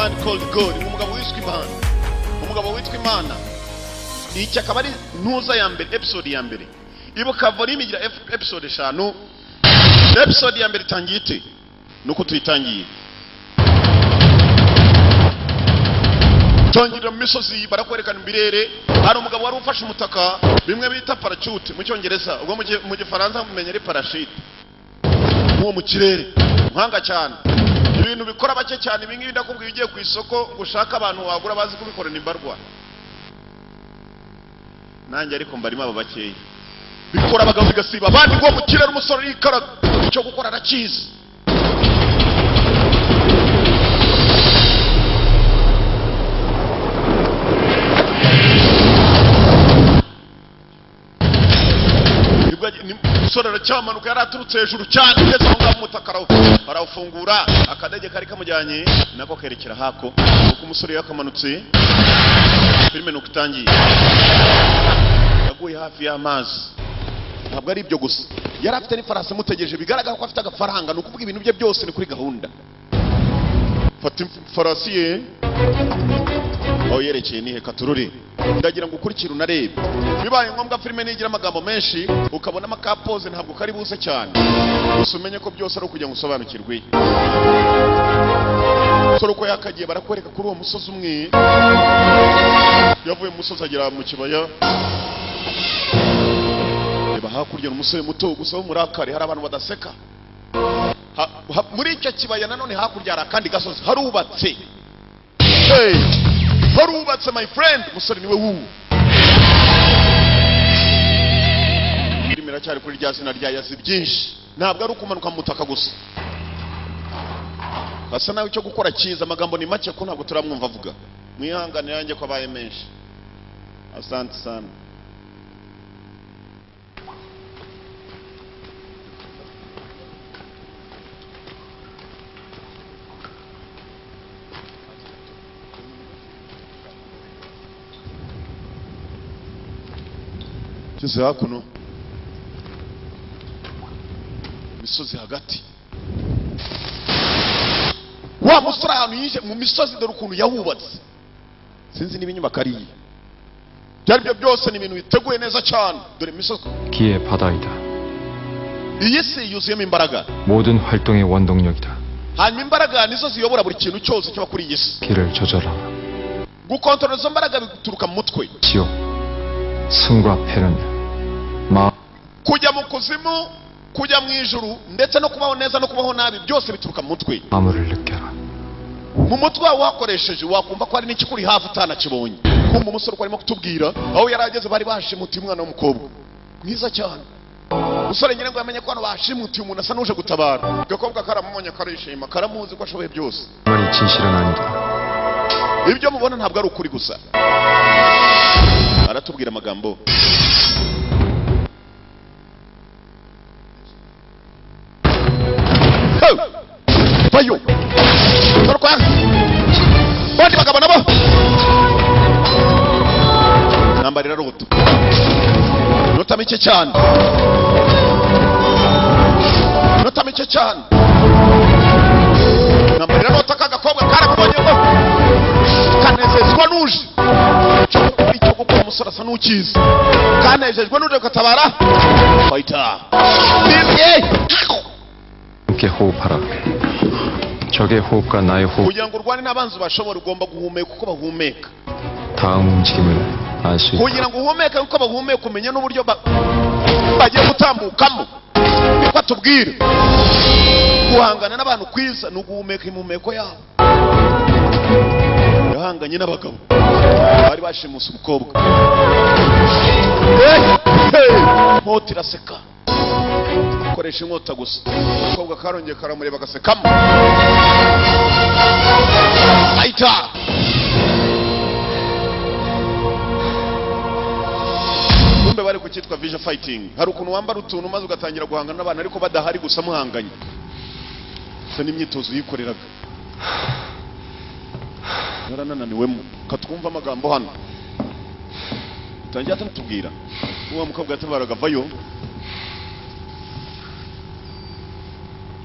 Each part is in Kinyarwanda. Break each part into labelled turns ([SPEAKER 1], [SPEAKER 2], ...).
[SPEAKER 1] man called God, umugabo witwa Imana. Umugabo witwa Imana. Iki akaba ari ntuza ya mbere, episode ya mbere. Ibuka volume igira episode 5. Episode ya mbere itangiye ite? Nuko tuyitangiye. Tongera misozi barakwerekana imbirere. Hari umugabo wari ufashe umutaka, bimwe bita parachute mu cyongereza, ubwo mu gifaransa mumenye ari parachute. Uwo mu kirere, nkanga cyane. Ibintu bikora bake cyane, ibingibi ndakubwiye ugiye ku isoko gushaka abantu wagura bazi kubikorana imbarwa. Nanjye ariko mbarimo abo bakeyi. Bikora abagabo bigasiba abandi ngo mu kirere umusore yikaraga icyo gukora arakizi. Umusore aracyamanuka yaraturutse hejuru cyane ndetse aho ngaho umutaka arawufungura, akadege kari kamujyanye nako kerekera hako. Uko umusore yakamanutse filime nuko itangiye. Yaguye hafi y'amazi. Ntabwo ari ibyo gusa, yari afite n'ifarasi mutegereje, bigaragara ko afite agafaranga. Ni ukuvuga ibintu bye byose ni kuri gahunda. Fata farasi ye aho yerekeye nihe katururi, ndagira ngo ukurikire unarebe. Bibaye ngombwa filime nigira amagambo menshi ukabona amakapoze ntabwo kari buze cyane, gusa umenye ko byose ari ukujya gusobanukirwe. Soro ko yakagiye barakwereka kuri uwo musozi umwe, yavuye mu musozi agera mu kibaya. Reba hakurya umusore muto gusa w'umurakari, hari abantu badaseka. Muri icyo kibaya nanone hakurya hari akandi gasozi harubatse. Hey, harubatse my friend. Musore niwe wuwo. Irimira cyari kuri rya zina rya Yazi byinshi, ntabwo ari ukumanuka mu mutaka gusa. Basa nawe icyo gukora cyiza, amagambo ni make ko ntabwo turamwumva avuga. Mwihangane yanjye ko abaye menshi. Asante sana. Cyose hakuno misozi hagati, wa musore ahantu yije mu misozi dore ukuntu yahubatse. Sinzi niba inyubako ari iye. Byari byose ni ibintu biteguye neza cyane. Dore misozi
[SPEAKER 2] 기의 바다이다.
[SPEAKER 1] iyi si yuzuyemo imbaraga.
[SPEAKER 2] 모든 활동의 원동력이다.
[SPEAKER 1] hanyuma imbaraga nizo ziyobora buri kintu cyose kiba kuri iyi si.
[SPEAKER 2] 길을 조절하라.
[SPEAKER 1] gukontorora izo mbaraga bituruka mu mutwe.
[SPEAKER 2] 지옥, 승과 패는
[SPEAKER 1] kujya mu kuzimu, kujya mu ijuru, ndetse no kubaho neza no kubaho nabi, byose bituruka mu mutwe.
[SPEAKER 2] 마음을 느껴라.
[SPEAKER 1] mu mutwe wawe wakoresheje wakumva ko hari n'ikikuri hafi utanakibonye. kumva umusore uko arimo kutubwira aho yari ageze, bari bashimutiye umwana w'umukobwa mwiza cyane. Umusore nyine ngo yamenye ko hano bashimutiye umuntu asa n'uje gutabara. Agakobwa karamubonye karishima, karamuzi ko ashoboye byose.
[SPEAKER 2] 말이 진실은 아니다.
[SPEAKER 1] ibyo mubona ntabwo ari ukuri gusa. aratubwira amagambo. bayo torokwa bandi bagabo nabo nambarira ruto nota mike cyane, nota mike cyane. nambarira nota kagakobwa karabonye ngo kanezezwa nuje icyo gukora. umusore asa n'ukizi, kanejejwe nuje gutabara. fighter
[SPEAKER 2] 함께 호흡하라. 적의 호흡과 나의 호흡.
[SPEAKER 1] kugira ngo urwane n'abanzi bashobora ugomba guhumeka uko bahumeka.
[SPEAKER 2] 다음 움직임을 알 수 있다.
[SPEAKER 1] kugira ngo uhumeke uko bahumeka umenya n'uburyo bagiye gutambukamo. niko atubwira. guhangana n'abantu kwiza ni uguhumeka impumeko yabo. yahanganye n'abagabo bari bashimuse umukobwa. inkota iraseka, koresha inkota gusa. umukobwa karongeye karamureba agasekamo. ayita kumbe bari kucyitwa vision fighting. hari ukuntu wambara utuntu maze ugatangira guhangana n'abantu ariko badahari gusa muhanganye. so n'imyitozo yikoreraga. yaranananiwemo. katwumva amagambo hano tangiye atatubwira. uwo mukobwa yatabaraga vayo.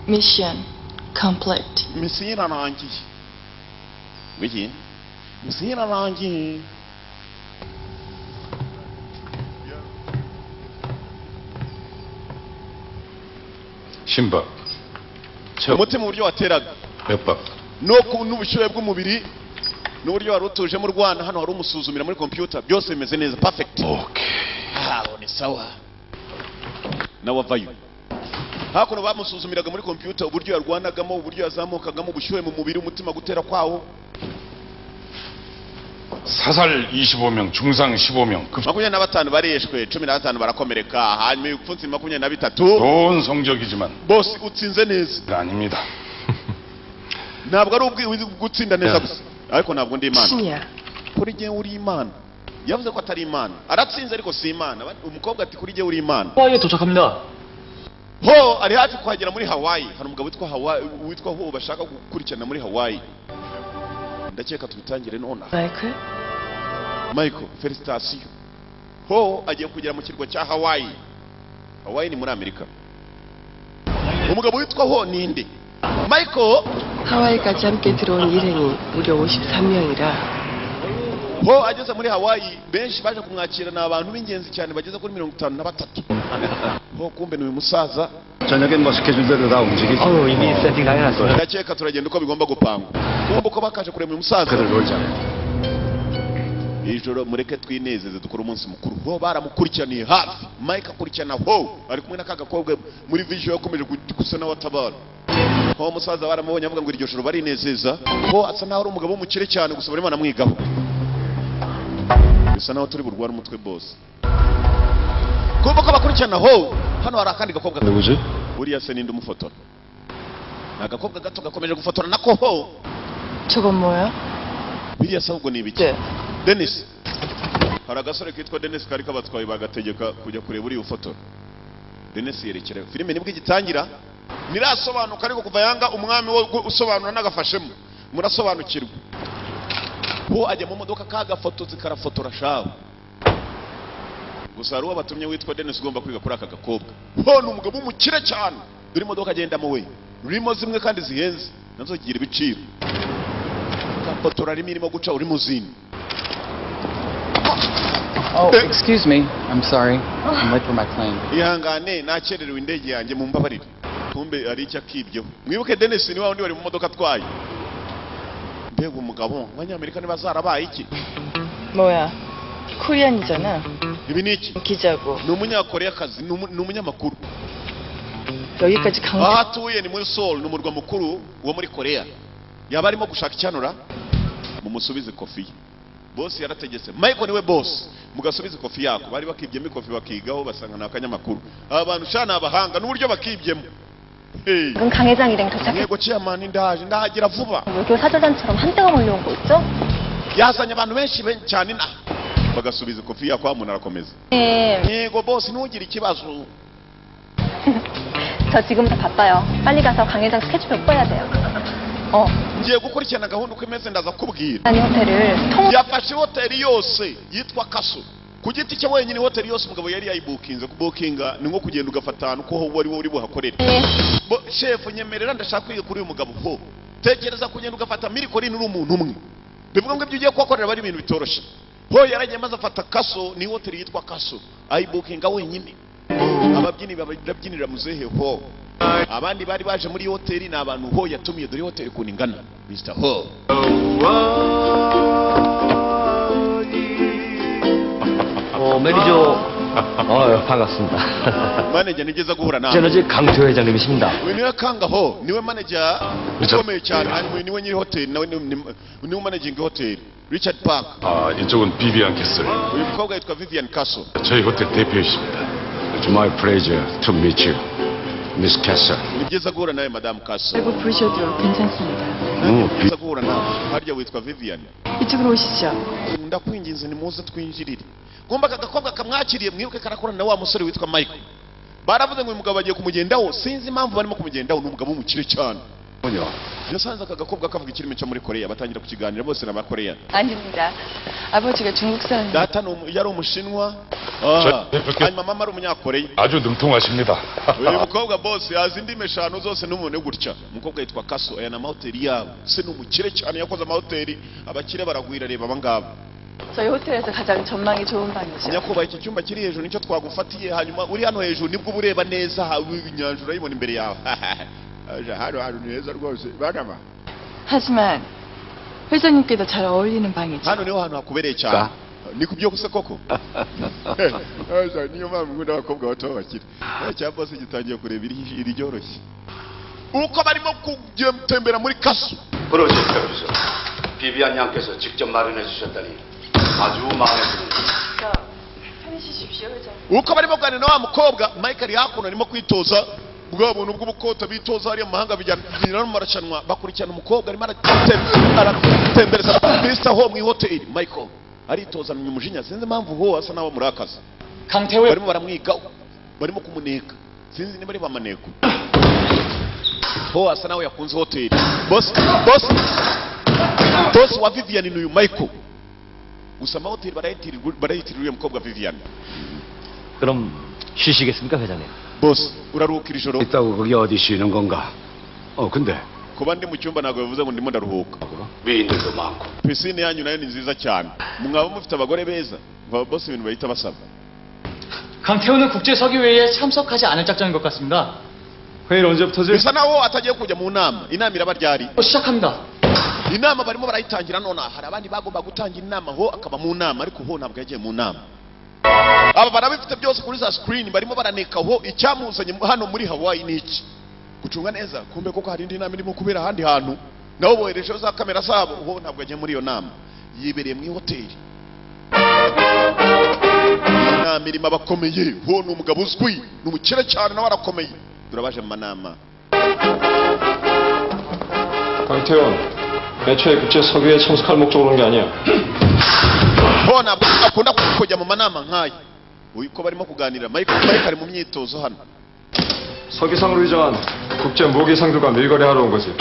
[SPEAKER 3] Mission complete.
[SPEAKER 1] misiyo irarangiye. Wiki Musira rangi
[SPEAKER 2] 심박
[SPEAKER 1] umutima uburyo wateraga
[SPEAKER 2] 맥박
[SPEAKER 1] n'ubushyuhe bw'umubiri n'uburyo wari utuje mu Rwanda hano hari umusuzumira muri computer byose bimeze neza perfect. Ni sawa nawe avayo hakuno bamusuzumiraga muri computer uburyo yarwanagamo uburyo yazamukagamo ubushyuhe mu mubiri umutima gutera kwawo.
[SPEAKER 2] 사살 25명 중상 15명
[SPEAKER 1] 25 barishwe 15 barakomereka hanyuma ibipfunsi 23
[SPEAKER 2] 좋은 성적이지만
[SPEAKER 1] boss utsinze neza
[SPEAKER 2] 아닙니다.
[SPEAKER 1] ntabwo ari gutsinda neza gusa ariko ntabwo ndi imana
[SPEAKER 3] 신이야.
[SPEAKER 1] kuri je uri imana yavuze ko atari imana aratsinze ariko si imana umukobwa ati kuri je uri imana
[SPEAKER 4] 하와이에 도착합니다.
[SPEAKER 1] ho ari hafi kuhagera muri Hawaii hari umugabo witwa ho bashaka gukurikirana muri Hawaii ndakeka tubitangire nona
[SPEAKER 3] 마이클?
[SPEAKER 1] Michael felicitation ho agiye kugera mu kirwa cya Hawaii. Hawaii ni muri Amerika. umugabo witwa ho ninde Michael
[SPEAKER 3] 하와이까지 함께 들어온 일행이 무려 53명이라
[SPEAKER 1] ho ageze muri Hawaii benshi baje kumwakira na abantu b'ingenzi cyane bageze kuri 53 ho kumbe ni uyu musaza
[SPEAKER 2] 저녁엔 뭐 스케줄대로 다 움직이지.
[SPEAKER 4] 이미 세팅 다 해놨어요.
[SPEAKER 1] ndakeka turagenda uko bigomba gupangwa kumbe uko bakaje kureba uyu musaza
[SPEAKER 2] 그들 놀자.
[SPEAKER 1] ijoro mureke twinezeze dukora umunsi mukuru ho baramukurikiraniye hafi Mike akurikirana ho ari kumwe n'akagakobwa muri vision yakomeje gusa na watabara ho musaza baramubonye avuga ngo iryo joro barinezeza ho asa naho ari umugabo w'umukire cyane gusa barimo namwigaho bisa naho turi burwara umutwe boss kumbe ko bakurikirana ho hano hari akandi gakobwa
[SPEAKER 2] 누구지?
[SPEAKER 1] buriya se ninde umufotora agakobwa gato gakomeje gufotora nako ho
[SPEAKER 3] 저건 뭐야?
[SPEAKER 1] biriya se ahubwo ni ibiki
[SPEAKER 3] 네.
[SPEAKER 1] Dennis hari agasore kitwa Dennis kari kabatwaye bagategeka kujya kureba uriya ufotora. Dennis yerekera filime nibwo igitangira nirasobanuka ariko kuva yanga umwami wo usobanura n'agafashemo murasobanukirwa bo ajya mu modoka kagafotozi karafotora shaho gusa hari uwo batumye witwa Dennis ugomba kwiga kuri aka gakobwa ho ni umugabo w'umukire cyane dore imodoka agendamo we rimo zimwe kandi zihenze nazo zigira ibiciro gafotora rimwe irimo guca uri mu zindi.
[SPEAKER 5] Oh, excuse me. I'm sorry. I'm late for my plane.
[SPEAKER 1] ihangane nakererewe indege yanjye mu mbabarire tumbe ari icyo akibyeho mwibuke Dennis ni wa wundi wari mu modoka atwaye mbega umugabo abanyamerika ntibazarabaye iki
[SPEAKER 3] 뭐야? 코리안이잖아.
[SPEAKER 1] ibi ni iki
[SPEAKER 3] 기자고.
[SPEAKER 1] ni umunyakoreyakazi ni umunyamakuru
[SPEAKER 3] 여기까지 강.
[SPEAKER 1] aho atuye ni muri Seoul ni umurwa mukuru wo muri Korea yaba arimo gushaka icyanura mumusubize kofi ye boss yarategetse Michael niwe boss mugasubize kofi yako bari bakibyemo kofi bakigaho basanga na kanyamakuru abantu shana abahanga n'uburyo bakibyemo
[SPEAKER 6] 지금 강 회장 일행 도착했고
[SPEAKER 1] yego chairman ndahagira vuba
[SPEAKER 6] 외교 사절단처럼 한때가 몰려온 거 있죠?
[SPEAKER 1] yazanye abantu benshi cyane na bagasubiza kofi yako umuntu arakomeza
[SPEAKER 6] 네,
[SPEAKER 1] yego boss ntugire ikibazo
[SPEAKER 6] 저 지금부터 바빠요. 빨리 가서 강 회장 스케줄표 뽑아야 돼요.
[SPEAKER 1] ngiye gukurikirana gahunda uko imeze ndaza kubwira
[SPEAKER 6] 아니 호텔을 통
[SPEAKER 1] yafashe hoteli yose yitwa Kaso ku giti cye wenyine hoteli yose umugabo yari yayibukinze kubukinga ni nko kugenda ugafatana uko wari uri buhakorere chef nyemerera ndashaka kwiga kuri uyu mugabo ho tekereza kugenda ugafata milikorini uri umuntu umwe bivuga ngo ibyo ugiye kuhakorera bari ibintu bitoroshye ho yaragiye maze afata Kaso ni hoteli yitwa Kaso ayibukinga wenyine ababyini babyinira muzehe ho abandi bari baje muri hoteli ni abantu ho yatumiye dore hoteli kuningana Mr. Ho
[SPEAKER 4] 매니저 반갑습니다.
[SPEAKER 1] manager nigeza guhura nawe
[SPEAKER 4] 저는 이제 강조 회장님이십니다.
[SPEAKER 1] niwe kanga ho niwe manager ukomeye cyane hanyuma niwe nyiri hoteli nawe niwe managing hoteli Richard Park
[SPEAKER 2] 아, 이쪽은 비비안 캐슬.
[SPEAKER 1] uyu mukobwa yitwa Vivian Castle
[SPEAKER 2] 저희 호텔 대표이십니다. It's my pleasure to meet you, Miss Castle.
[SPEAKER 1] ni byiza guhura nawe Madame Castle
[SPEAKER 3] 알고 부르셔도 괜찮습니다.
[SPEAKER 1] ni byiza guhura nawe harya witwa Vivian
[SPEAKER 3] 이쪽으로 오시죠.
[SPEAKER 1] ndakwinginze nimuze twinjirire ngomba agakobwa kamwakiriye mwibuke karakorana na wa musore witwa Michael baravuze ngo uyu mugabo agiye kumugendaho sinzi impamvu barimo kumugendaho ni umugabo w'umukire cyane
[SPEAKER 2] 뭐냐?
[SPEAKER 1] yasanze aka gakobwa kavuga ikirimi cyo muri Korea batangira kukiganira bose n'abakoreya.
[SPEAKER 3] 아닙니다. 아버지가 중국 사람.
[SPEAKER 1] data yari umushinwa hanyuma mama ari umunyakoreya.
[SPEAKER 7] 아주 능통하십니다.
[SPEAKER 1] uyu mukobwa boss yazi indimi eshanu zose n'umuntu gutya. umukobwa yitwa Kaso aya na mahoteli yabo se n'umukire cyane yakoze amahoteli abakire baragwira reba abangaba.
[SPEAKER 3] 저희 호텔에서 가장 전망이 좋은 방이죠.
[SPEAKER 1] nyakubahwa iki cyumba kiri hejuru nicyo twagufatiye hanyuma uri hano hejuru nibwo ureba neza inyanja urayibona imbere yawe. hano ni heza rwose banama.
[SPEAKER 3] 하지만 회장님께도 잘 어울리는 방이죠.
[SPEAKER 1] hano niho hantu hakubereye cyane. ni kubyo gusa koko. niyo mpamvu nkunda abakobwa bato b'abakire. cya boss gitangiye kureba iri ryoroshye. uko barimo kugembera muri Kaso.
[SPEAKER 2] 프로젝트에서 비비안 양께서 직접 마련해 주셨다니 아주 마음에 듭니다.
[SPEAKER 3] 편히 쉬십시오, 회장님.
[SPEAKER 1] uko barimo kuganira na wa mukobwa Michael hakuno arimo kwitoza bwa buntu bw'ubukota bitoza hariya mu mahanga bijyana no mu marashanwa bakurikirana umukobwa arimo aratembereza Mr. Ho mu hoteli. Michael aritoza mu umujinya sinzi impamvu ho asa nawe murakaza.
[SPEAKER 5] 강태호
[SPEAKER 1] barimo baramwigaho barimo kumuneka sinzi niba ari bamaneko. ho asa nawe yakunze hoteli. boss wa Vivian ni uyu Michael. gusa amahoteli barayitiriye uyu mukobwa Vivian.
[SPEAKER 4] 그럼 쉬시겠습니까, 회장님?
[SPEAKER 1] boss uraruhuka iri joro.
[SPEAKER 2] 있다고 그게 어디 쉬는 건가? 근데
[SPEAKER 1] kuba ndi mu cyumba ntabwo bivuze ngo ndimo ndaruhuka.
[SPEAKER 2] 미인들도 많고
[SPEAKER 1] pisine yanyu nayo ni nziza cyane. mwaba mufite abagore beza boss ibintu bahita basaba.
[SPEAKER 5] 강태호는 국제서기회의에 참석하지 않을 작정인 것 같습니다. 회의를 언제부터지?
[SPEAKER 1] bisa naho atagiye kujya mu nama. inama iraba ryari?
[SPEAKER 5] 시작합니다.
[SPEAKER 1] inama barimo barayitangira none hari abandi bagomba gutangira inama ho akaba mu nama ariko ho ntabwo yagiye mu nama. aba barabifite byose kuri za screen barimo baraneka ho icyamuzanye hano muri Hawaii niki gucunga neza kumbe koko hari indi nama irimo kubera ahandi hantu nabo boherejeho za kamera zabo ho ntabwo yagiye muri iyo nama yibereye mu hoteli. inama irimo abakomeye ho ni umugabo uzwi ni umukire cyane nawe arakomeye turabaje mu manama.
[SPEAKER 8] 강태원, 애초에 국제서기회에 참석할 목적으로 온 게 아니야.
[SPEAKER 1] ho ntabwo akunda kujya mu manama nk'aya. uko barimo kuganira Michael ari mu myitozo hano.
[SPEAKER 8] 서기상으로 위장한 국제 모기상들과 밀거래하러 온 거지.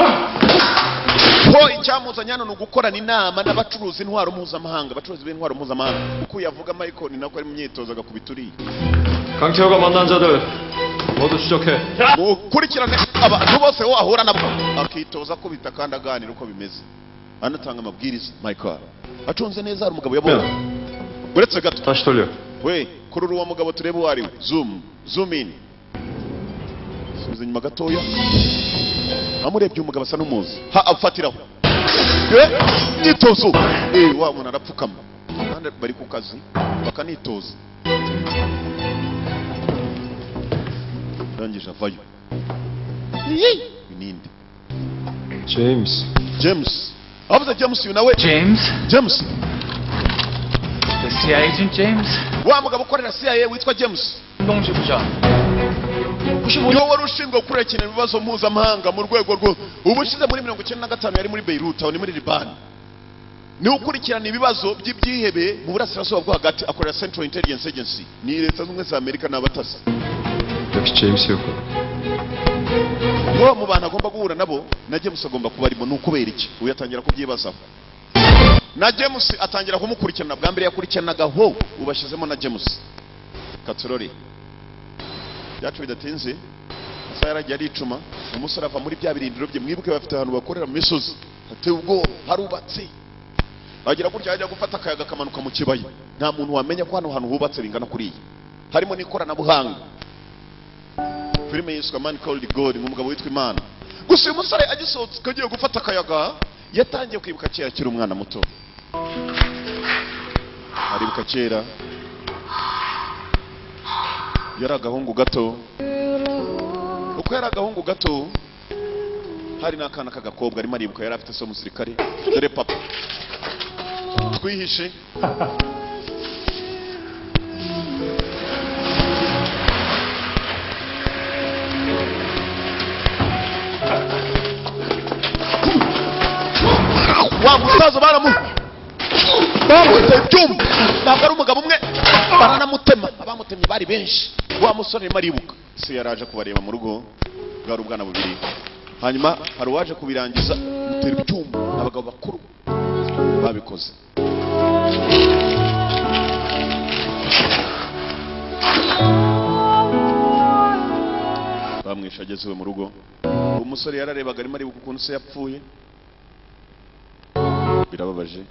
[SPEAKER 1] ho icyamuzanye hano ni ugukorana inama n'abacuruzi intwaro mpuzamahanga abacuruzi b'intwaro mpuzamahanga. uko yavuga Michael ni nako ari mu myitozo agakubituriye.
[SPEAKER 8] 강태호가 만난 자들 모두 추적해.
[SPEAKER 1] mukurikirane abantu bose ho ahura nabo akitoza kubita kandi aganira uko bimeze anatanga amabwiriza. Michael acunze neza hari umugabo yabonye. uretse gato
[SPEAKER 8] 다시 돌려.
[SPEAKER 1] we kurura uwo mugabo turebe uwo ari we. zoom in subiza inyuma gatoya. amurebye umugabo asa n'umuzi afatiraho myitozo. wa muntu arapfukama kandi bari ku kazi bakanitoza. arangije avayo. ninde? James avuze James uyu nawe James
[SPEAKER 5] The CIA agent James?
[SPEAKER 1] wa mugabo ukorera CIA witwa James
[SPEAKER 5] 동시 부장.
[SPEAKER 1] niwo wari ushinzwe gukurikirana ibibazo mpuzamahanga mu rwego rwo ubushize muri 1995 yari muri Beirut aho ni muri Liban. niwe ukurikirana ibibazo by'ibyihebe mu burasirazuba bwo hagati akorera Central Intelligence Agency ni leta z'ubumwe za Amerika n'abatasi.
[SPEAKER 8] 역시 제임스였군.
[SPEAKER 1] wo mu bantu agomba guhura nabo na James agomba kuba arimo ni ukubera iki uyu atangira kubyibazaho na James atangira kumukurikirana bwa mbere yakurikiranaga ho ubashizemo na James. Katorori yacu bidatinze asa yaragiye aricuma umusore ava muri bya birindiro bye mwibuke bafite ahantu bakorera mu misozi hateye ubwoba harubatse agira gutya ajya gufata akayaga kamanuka mu kibaya nta muntu wamenya ko hano hantu hubatse bingana kuriya harimo n'ikoranabuhanga. filime yiswe Man Called God nk'umugabo witwa Imana. gusa uyu musore agisohotse kagiye gufata akayaga yatangiye kwibuka kera akiri umwana muto. aribuka kera yari agahungu gato. uko yari agahungu gato hari n'akana k'agakobwa arimo aribuka yari afite so umusirikare. dore papa twihishe wa musaza bamuteye ibyuma ntabwo ari umugabo umwe baranamutema abamutemye bari benshi. wa musore arimo aribuka se yaraje kubareba mu rugo bwari ubwana bubiri hanyuma hari uwaje kubirangiza mutera icyuma abagabo bakuru babikoze. Bamwishe ageze iwe mu rugo. Umusore yararebaga arimo aribuka ukuntu se yapfuye. Birababaje.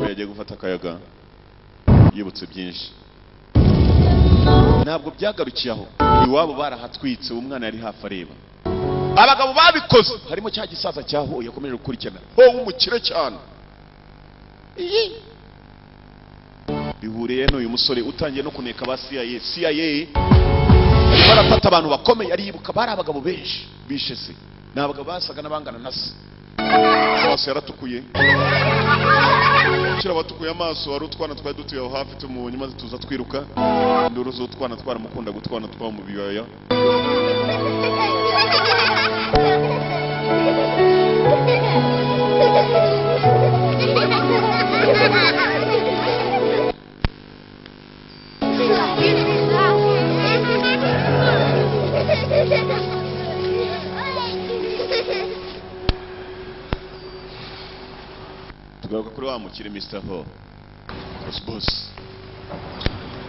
[SPEAKER 1] Yagiye gufata akayaga yibutse byinshi. Ntabwo byagarukiye aho. Iwabo barahatwitse umwana yari hafi areba. Abagabo babikoze harimo cya gisaza cyaho yakomeje gukurikirana. Ho umukire cyane. Bihuriye n'uyu musore utangiye no kuneka ba CIA. Barafata abantu bakomeye ari yibuka bari abagabo benshi bishe se. N'abagabo basaga n'abangana na se. Amaso yaratukuye. Kira batukuye amaso wari utwana twari dutuye aho hafi tumunye maze tuza twiruka. Nduru zo utwana twaramukunda gutwana twa mu biyaya. tugaruka kuri wa mukire Mr. Ho. 보스.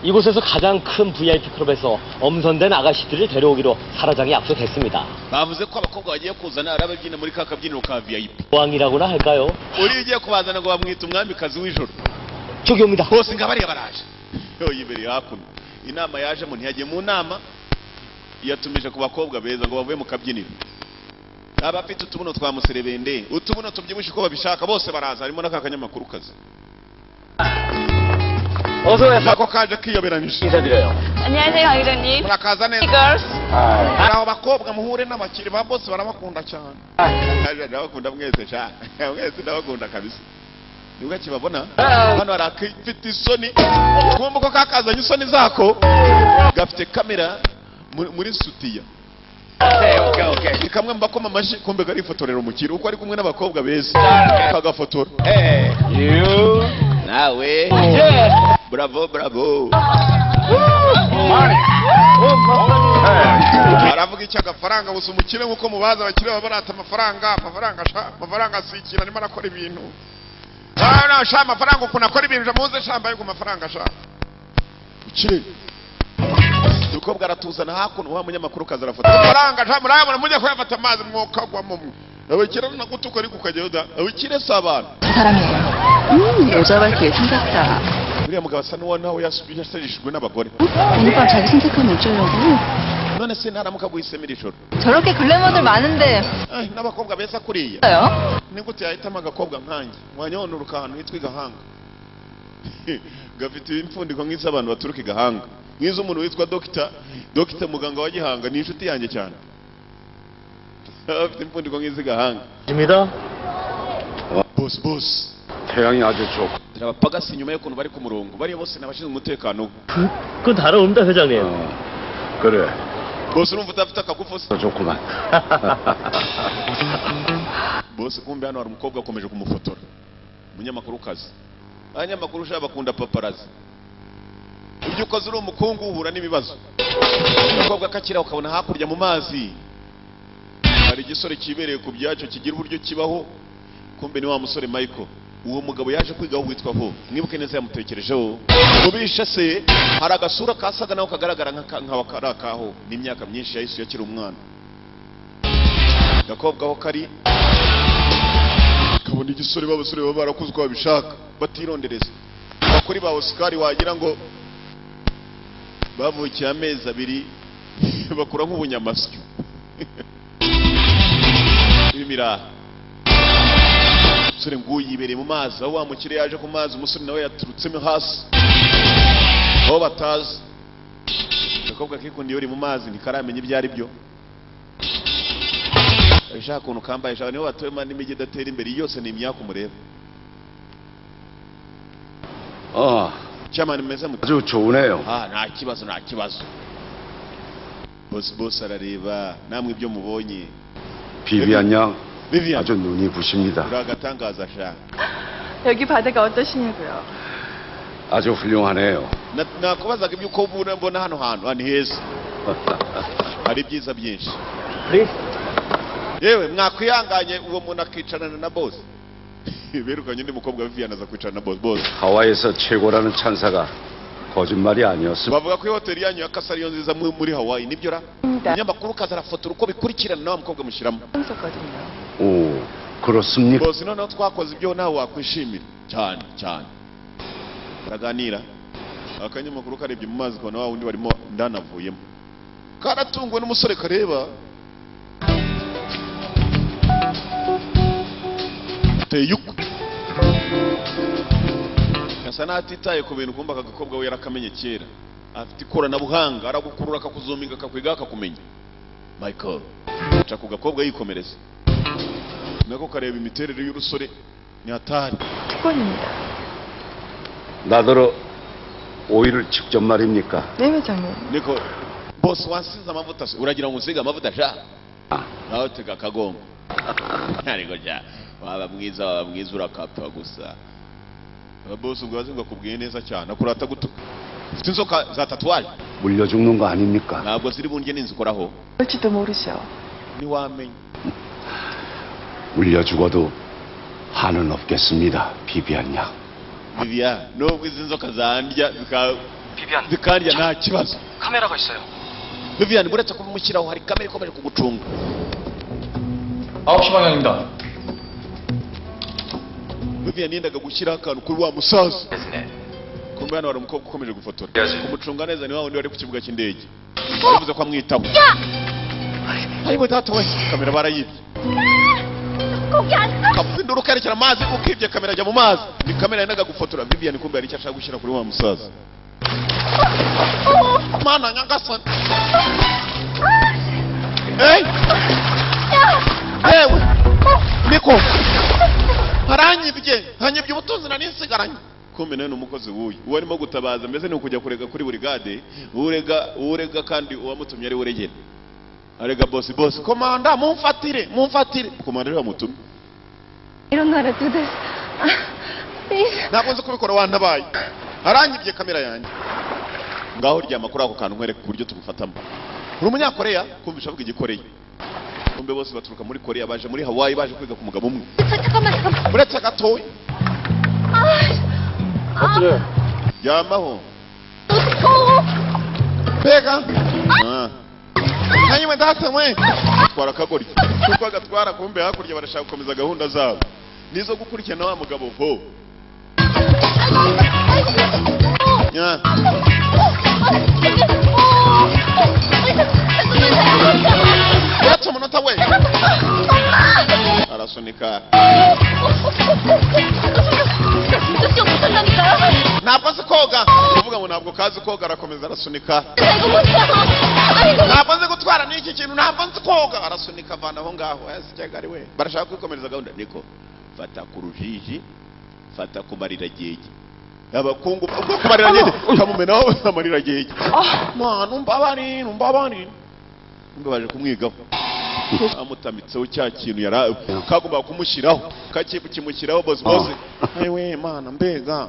[SPEAKER 4] 이곳에서 가장 큰 VIP 클럽에서 엄선된 아가씨들을 데려오기로 사라장이 약속했습니다.
[SPEAKER 1] bavuze ko abakobwa bagiye kuzana arababyina muri ka kabyiniro ka VIP.
[SPEAKER 4] 왕이라고나 할까요?
[SPEAKER 1] uri ugiye kubazana ngo bamwita umwamikazi w'ijoro.
[SPEAKER 4] 저기 옵니다.
[SPEAKER 1] bose ngabariya baraje. yo yibereye hakuno. inama yaje mu ntiyagiye mu nama yatumije ku bakobwa beza ngo bavuye mu kabyiniro. abafite utubuno twa muserebende utubuno tubyibushye ko babishaka bose baraza harimo n'akakanyamakuru kazi.
[SPEAKER 4] 어서 오세요.
[SPEAKER 1] nako kaje kiyoberanije.
[SPEAKER 4] 인사드려요.
[SPEAKER 6] 안녕하세요, 강희정님.
[SPEAKER 1] murakaza neza.
[SPEAKER 6] Girls.
[SPEAKER 1] hari abo bakobwa muhure n'abakiri ba bose barabakunda cyane. ndabakunda mwese sha. mwese ndabakunda kabisa. nibwo kibabona hano hari akifite isoni kumva ko kakazanye isoni zako gafite kamera muri sutiya. ni kamwe mu bakoma amashyi kumbe karifotorera umukiri uko ari kumwe n'abakobwa beza kagafotora. nawe bravo bravo. aravuga icyo agafaranga gusa umukire nk'uko mubaza abakire baba barata amafaranga si ikintu arimo arakora ibintu. sha amafaranga ukuntu akora ibintu muze shambaye ku mafaranga sha ukire umukobwa aratuzana hakuno wa munyamakuru kaza arafata amafaranga sha murabona mujye kuyafata amazi mwokagwamo abakire nagutuko ari kukajyayo da abakire sabana
[SPEAKER 3] 사람이에요. 여자 밝기에 생겼다.
[SPEAKER 1] uriya mugabo asa n'uwo nawe yasajishijwe n'abagore.
[SPEAKER 3] 오빠 자기 선택하면 어쩌려고?
[SPEAKER 1] none se ntaramuka guhisemera ijoro.
[SPEAKER 6] 저렇게 글래머들 많은데.
[SPEAKER 1] n'abakobwa beza kuriya.
[SPEAKER 6] 요?
[SPEAKER 1] ni gute yahitamo agakobwa nkanjye wanyonuruka ahantu hitwa igahanga. gafite impfundiko nk'iz'abantu baturuka igahanga nk'iz'umuntu witwa dogita muganga wa Gihanga ni inshuti yanjye cyane. afite impfundiko nk'iz'igahanga.
[SPEAKER 4] 입니다.
[SPEAKER 1] boss
[SPEAKER 2] 태양이 아주 좋고.
[SPEAKER 1] abapagasi nyuma y'ukuntu bari ku murongo bariya bose n'abashinzwe umutekano.
[SPEAKER 4] 그건 다름없다 회장님.
[SPEAKER 2] 그래.
[SPEAKER 1] boss urumva udafite akagufusa.
[SPEAKER 2] 좋구만.
[SPEAKER 1] boss kumbe hano hari umukobwa akomeje kumufotora umunyamakuru kazi. abanyamakuru ushaka bakunda paparazi. ibyo ukoze uri umukungu uhura n'ibibazo. umukobwa akakira ukabona hakurya mu mazi hari igisore kibereye ku byacyo kigira uburyo kibaho. kumbe ni wa musore Michael. uwo mugabo yaje kwigaho witwa Ho. mwibuke neza yamutekerejeho. mubishe se hari agasura kasaga naho kagaragara nk'akaho n'imyaka myinshi yahise yakiri umwana. gakobwa aho kari kabona igisore b'abasore baba barakuze uko babishaka batirondereza. bakuri ba Oscar wagira ngo bavukiye amezi abiri bakura nk'ubunyamasyo. ibimira umusore nguyu yibereye mu mazi aho wa mukire yaje ku mazi umusore nawe yaturutsemo hasi aho batazi. agakobwa kikundiye uri mu mazi ntikaramenya ibyo ari byo. abishaka ukuntu kambaye shaka niho batuyemo n'imijyi idatera imbere yose ni imyaka umureba. cyamani meze muto.
[SPEAKER 2] 아주 좋으네요.
[SPEAKER 1] nta kibazo. boss arareba namwe ibyo mubonye.
[SPEAKER 2] 비비안 양
[SPEAKER 1] Vivian.
[SPEAKER 2] 아주 눈이 부십니다.
[SPEAKER 1] uraagatangaza sha.
[SPEAKER 3] 여기 바다가 어떠시냐고요?
[SPEAKER 2] 아주 훌륭하네요.
[SPEAKER 1] nakubazaga ibyo uko mbona hano hantu ni heza. hari ibyiza byinshi.
[SPEAKER 4] Please.
[SPEAKER 1] yewe mwakwihanganye uwo muntu akicarana na boss birukanye undi mukobwa wa Vivian aza kwicarana na boss
[SPEAKER 2] 하와이에서 최고라는 찬사가 거짓말이 아니었어.
[SPEAKER 1] bavuga ko hoteli yanyu ya Casa ariyo nziza muri Hawaii nibyo ra umunyamakuru kazarafotora uko bikurikirana na wa mukobwa mushyiramo
[SPEAKER 3] 했었거든요.
[SPEAKER 2] 오, 그렇습니까?
[SPEAKER 1] boss noneho twakoze ibyo nawe wakwishimira cyane cyane baraganira akanyamakuru karebye mu mazi kubona wa wundi barimo ndanavuyemo karatungwe n'umusore kareba teyuko asa n'atitaye ku bintu kumva akagakobwa we yarakamenye kera afite ikoranabuhanga aragukurura akakuzuminga akakwiga akakumenya Michael aca ku gakobwa yikomereza nako kareba imiterere y'urusore ni hatari
[SPEAKER 3] 특권입니다.
[SPEAKER 2] 나더러 오일을 직접 말입니까?
[SPEAKER 3] 네, 회장님.
[SPEAKER 1] niko boss wansize amavuta uragira ngo usiga amavuta sha
[SPEAKER 2] 아,
[SPEAKER 1] nawe tega kagongo ariko ja waba mwiza urakapfa gusa boss ubwo wazi ngo akubwiye neza cyane akurata guto ufite inzoka za tatuwaje
[SPEAKER 2] 물려 죽는 거 아닙니까?
[SPEAKER 1] ntabwo ziri bunge n'inzikoraho
[SPEAKER 3] 그럴지도 모르죠.
[SPEAKER 1] niwamenye
[SPEAKER 2] 물려 죽어도 한은 없겠습니다, 비비안 양.
[SPEAKER 1] Vivian nubwo izi nzoka zandya
[SPEAKER 5] 비비안,
[SPEAKER 1] zikandya nta kibazo
[SPEAKER 5] 카메라가 있어요.
[SPEAKER 1] Vivian buretse kumushyiraho hari kamera ikomeje kugucunga
[SPEAKER 5] 9시 방향입니다.
[SPEAKER 1] Vivian yendaga gushyiraho akantu kuri wa musaza
[SPEAKER 5] 네.
[SPEAKER 1] kumbe hano hari umukobwa ukomeje gufotora
[SPEAKER 5] Yes.
[SPEAKER 1] kumucunga neza ni wa wundi wari ku kibuga cy'indege baravuze ko amwitaho ayiwe data we kamera barayibye kavuze induru kerekera amazi ukibye kamera ajya mu mazi ni kamera yendaga gufotora Vivian kumbe hari icyo ashaka gushyira kuri wa musaza mana nyagasani yewe niko haranyibye hanyibye ubutunzi nari nsigaranye kumbe nawe ni umukozi w'uyu uwo arimo gutabaza mbese ni ukujya kurega kuri burigade urega kandi uwamutumye ari uregera arega bosi komanda mumfatire komanda rero bamutumye
[SPEAKER 6] 일어나라 두들. please.
[SPEAKER 1] ntabwo nzi kubikora wantabaye haranyibye kamera yanjye ngaho ryama kuri ako kantu nkwereka ku buryo tumufatamo uri umunyakoreya kumvisha avuga igikoreya kumbe bose baturuka muri Korea baje muri Hawaii baje kwiga ku mugabo umwe
[SPEAKER 6] 잠깐만.
[SPEAKER 1] uretse gatoya ryamaho mbega hanyuma data mwe twara akagoryi kuko agatwara kumbe hakurya barashaka gukomeza gahunda zabo nizo gukurikirana wa mugabo ho uretse umunota we arasunika ntabwo azi koga uvuga ngo ntabwo kazi koga arakomeza arasunika ntabwo nzi gutwara n'iki kintu ntabwo nzi koga arasunika avana aho ngaho yasigaye ari we barashaka kwikomereza gahunda niko fata ku rujiji fata ku mariragege abakungu ubwo ku mariragege ukamumenaho amariragege numva baje kumwigaho amutamitseho cya kintu yari kagomba kumushyiraho kimushyiraho bozi ayiwe mana mbega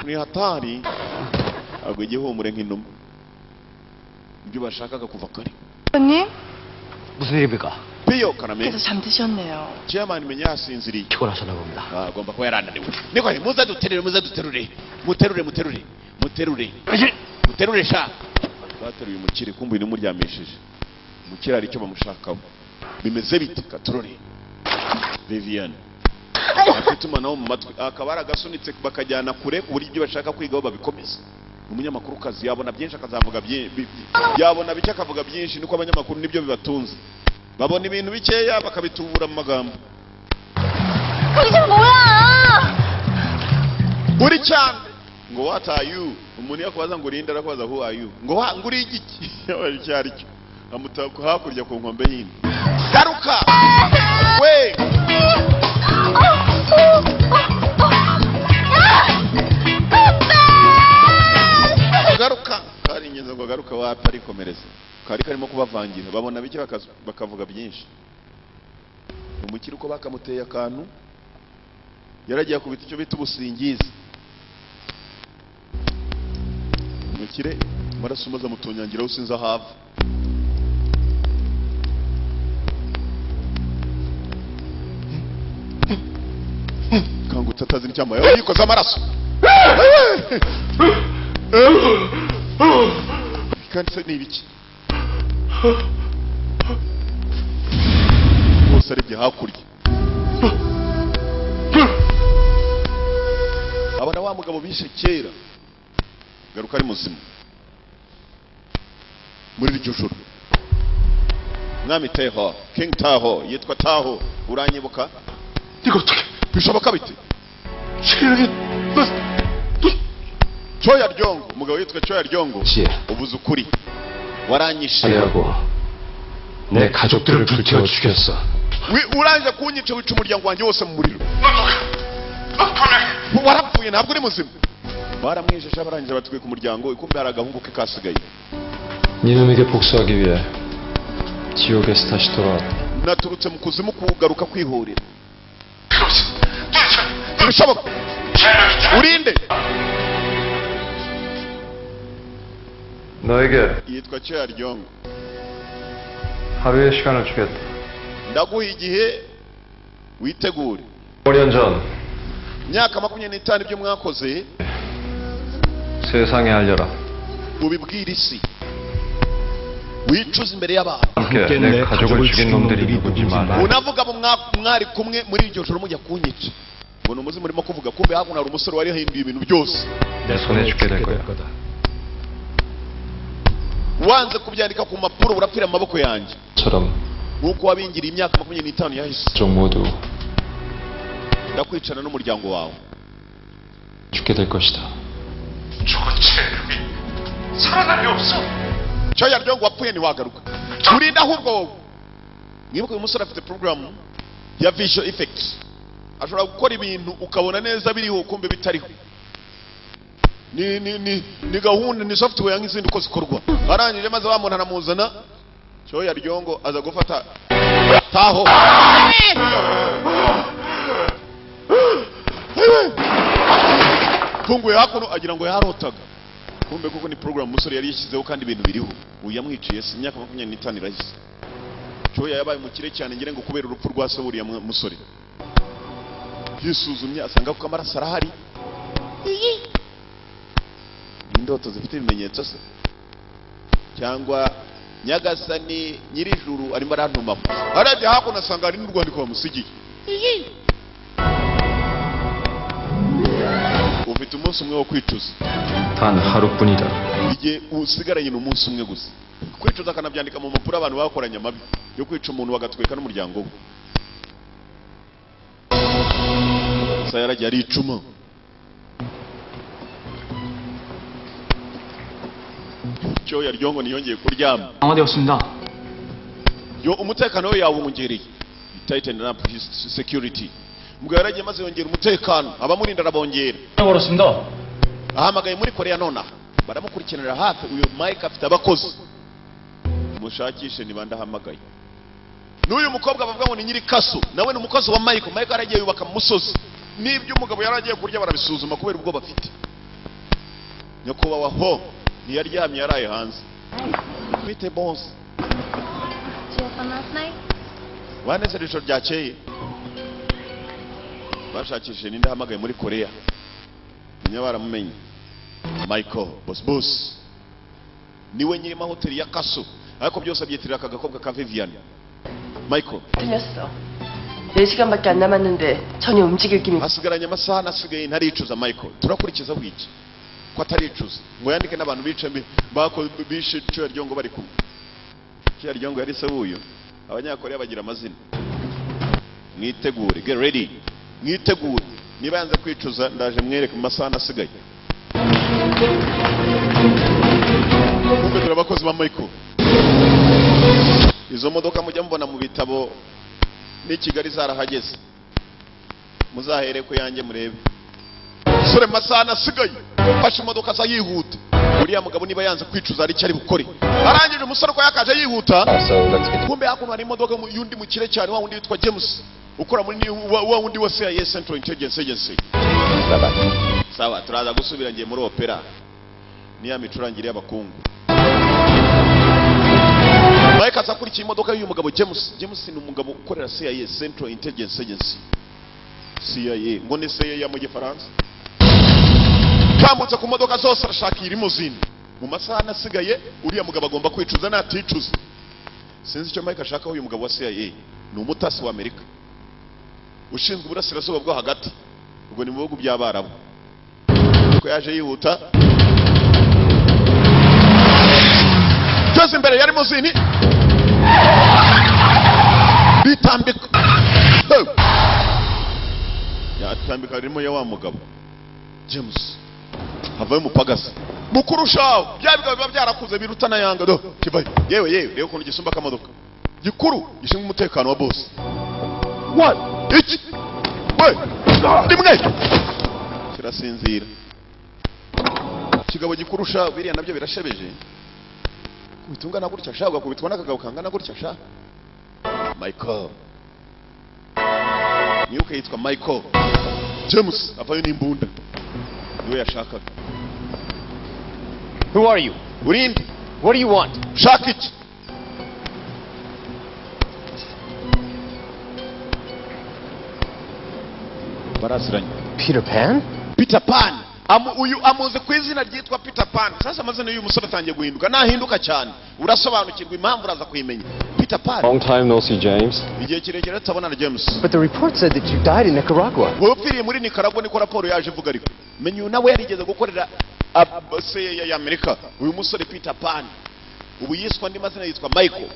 [SPEAKER 1] ni hatari agwa igihumure nk'inuma ibyo bashakaga kuva kare
[SPEAKER 3] 회장님,
[SPEAKER 4] 무슨 일입니까?
[SPEAKER 1] piyo karame
[SPEAKER 3] 계속 잠드셨네요.
[SPEAKER 1] chairman menya yasinziriye
[SPEAKER 4] 피곤하셨나 봅니다.
[SPEAKER 1] agomba kuba yarananiwe niko muze duterure muterure sha bateruye umukire kumbuye n'umuryamishije umukire hari icyo bamushakaho bimeze bite katurore Vivian afite umwana wo mu matwi akaba aragasunitse bakajyana kure ku buryo ibyo bashaka kwigaho babikomeza umunyamakuru kazi yabona byinshi akazavuga yabona bike akavuga byinshi niko abanyamakuru nibyo bibatunze babona ibintu bikeya bakabitubura mu magambo
[SPEAKER 6] 거기서 뭐야?
[SPEAKER 1] uri cyane ngo what are you umuntu yakubaza ngo urinde arakubaza who are you ngo uri igiki yabari cyari cyo amutaka hakurya ku nkombe yindi garuka we garuka kari ingenzi ngo garuka wapi arikomereza kari karimo kubavangira babona bike bakavuga byinshi umukire uko bakamuteye akantu yaragiye kubita icyo bita ubusingizi umukire maraso umaze amutonyangiraho sinzi ahava gutataza n'icyama yikoza amaraso kandi se nibiki bose arebye hakurya abana wa mugabo bishe kera garuka ari muzima muri iryo joro mwami Taho King Taho yitwa Taho uranyibuka bishoboka bite Choya Ryongo umugabo yitwa Choya Ryongo ubuze ukuri waranyishe
[SPEAKER 8] 내 가족들을 불태워 죽였어.
[SPEAKER 1] uranje kunyica wica umuryango wanjye wose mu muriro warapfuye ntabwo uri muzima baramwijesha barangije batwika umuryango ikumbe hari agahungu ke kasigaye
[SPEAKER 8] 니놈에게 복수하기 위해 지옥에서 다시 돌아왔다.
[SPEAKER 1] naturutse mu kuzimu kugaruka kwihorera bishoboka urinde
[SPEAKER 8] 너에게
[SPEAKER 1] yitwa Choya Ryongo
[SPEAKER 8] 하루의 시간을 주겠다.
[SPEAKER 1] ndaguha igihe witegure
[SPEAKER 8] 5년 전
[SPEAKER 1] imyaka 25 ibyo mwakoze
[SPEAKER 8] 세상에 알려라.
[SPEAKER 1] ubibwira isi wicuza imbere y'abantu
[SPEAKER 8] 함께 내 가족을 죽인 놈들이 누군지 말해.
[SPEAKER 1] unavuga mu mwari kumwe muri iryo joro mujya kunyica ngo numuzi murimo kuvuga kumbe hakuna hari umusore wari yahinduye ibintu byose
[SPEAKER 8] 내 손에 죽게 될 거야.
[SPEAKER 1] wanze kubyandika ku mapuro urapfira mu maboko yanjye
[SPEAKER 8] 처럼
[SPEAKER 1] nkuko wabingiriye imyaka 25 yahise
[SPEAKER 8] 쪽 모두
[SPEAKER 1] ndakwicana n'umuryango wawe
[SPEAKER 8] 죽게 될 것이다.
[SPEAKER 1] Choya Ryongo wapfuye ntiwagaruka urinda ahubwo wowe mwibuke uyu musore afite program ya visual effects ashobora gukora ibintu ukabona neza biriho kumbe bitariho ni gahunda ni software nk'izindi uko zikorwa arangije maze bamuntu anamuzana Choya Ryongo aza gufata Taho tunguye hakuno agira ngo yarotaga kumbe kuko ni program musore yari yashyizeho kandi ibintu biriho uyamwiciye si imyaka 25 irahise Choya yabaye mukire cyane ngire ngo kubera urupfu rwa se buriya musore yisuzumye asanga ko amaraso arahari indoto zifite ibimenyetso se cyangwa Nyagasani nyirijuru arimo arantuma arajya hakuno asanga ari n'urwandiko bamusigiye ufite umunsi umwe wo kwicuza
[SPEAKER 8] 단 하루뿐이다.
[SPEAKER 1] igihe usigaranye umunsi umwe gusa kwicuza akanabyandika mu mpapuro abantu bakoranye amabi yo kwica umuntu bagatweka n'umuryango we gusa yaragiye aricuma Choya Ryongo niyongeye kuryama
[SPEAKER 5] 강화되었습니다.
[SPEAKER 1] yo umutekano we yawongereye tighten up his security mbwo yaragiye maze yongera umutekano abamurinda arabongera
[SPEAKER 5] 버렸습니다.
[SPEAKER 1] ahamagaye muri Korea nona baramukurikiranira hafi uyu Mike afite abakozi mushakishe niba ndahamagaye n'uyu mukobwa bavuga ngo ni nyiri kaso nawe ni umukozi wa Mike yaragiye yubaka mu musozi n'ibyo umugabo yaragiye kurya barabisuzuma kubera ubwo bafite nyakubahwa ho ntiyaryamye yaraye hanze bite boss
[SPEAKER 6] Do you have fun last night?
[SPEAKER 1] waneze ijoro ryakeye bashakishije ninde ahamagaye muri Korea niyo baramumenye Michael boss niwe nyiri mahoteli ya kaso ariko byose abyitirira aka gakobwa ka Vivian Michael
[SPEAKER 3] 틀렸어. 4시간밖에 안 남았는데 전혀 움직일 기미.
[SPEAKER 1] hasigaranye amasaha nasigaye ntaricuza Michael turakurikiza bwiki ko ataricuza ngo yandike n'abantu bice bishe Choya Ryongo bari kumwe Choya Ryongo yari se wuyo abanyakoreya bagira amazina mwitegure get ready mwitegure niba yanze kwicuza ndaje mwereke mu masaha nasigaye kumbe dore abakozi ba Michael izo modoka mujya mubona mu bitabo ni Kigali zarahageze muzahere ko yanjye murebe sore masaha nasigaye fashe imodoka za yihuta uriya mugabo niba yanze kwicuza ari cyari bukore arangije umusore ko yakaje yihuta kumbe hakuno hari imodoka yundi mukire cyane wa wundi witwa James ukora muri wa wundi wa CIA Central Intelligence Agency sawa turaza gusubira ngiye muri opera niya micurangire y'abakungu Mike azakurikiye imodoka y'uyu mugabo James ni umugabo ukorera CIA Central Intelligence Agency CIA ngo ni CIA mu gifaransa. Kambutse ku modoka zose arashaka iyi limousine. Mu masaha nasigaye uriya mugabo agomba kwicuza naticuza. Sinzi icyo Mike ashaka uyu mugabo wa CIA. Ni umutasi wa Amerika ushinzwe uburasirazuba bwo hagati, ubwo ni mu bihugu by'Abarabu. Ko yaje yihuta cyose imbere ya limousine bitambika yatambika ririmo ya wa mugabo James havayo umupagasi mukuru shaho bya bigabo biba byarakuze birutana yanga do kibaye yewe rero ukuntu gisumba kamodoka gikuru gishinzwe umutekano wa boss what iki we ndimwe kirasinzira kigabo gikurusha biriya nabyo birashebeje kubitungana gutya shaka kubitwa n'akagabo kangana gutya sha Michael niuke yitwa Michael James avayo n'imbunda niwe yashakaga.
[SPEAKER 4] Who are you?
[SPEAKER 1] Urinde.
[SPEAKER 4] What do you want?
[SPEAKER 1] Shaka iki? Barasiranye.
[SPEAKER 4] Peter Pan?
[SPEAKER 1] Peter Pan. Uyu amuze ku izina ryitwa Peter Pan. Sasa amazina y'uyu musore atangiye guhinduka. Nahinduka cyane. Urasobanukirwa impamvu uraza kuyimenya. Peter Pan.
[SPEAKER 8] Long time no see, James.
[SPEAKER 1] Igihe kirekire tutabona na James.
[SPEAKER 4] But the report said that you died in Nicaragua.
[SPEAKER 1] Wapfiriye muri Nicaragua niko raporo yaje ivuga ariko. Menye uyu nawe yarigeze gukorera CIA ya Amerika. Uyu musore Peter Pan. Ubu yiswa andi mazina yitwa Michael.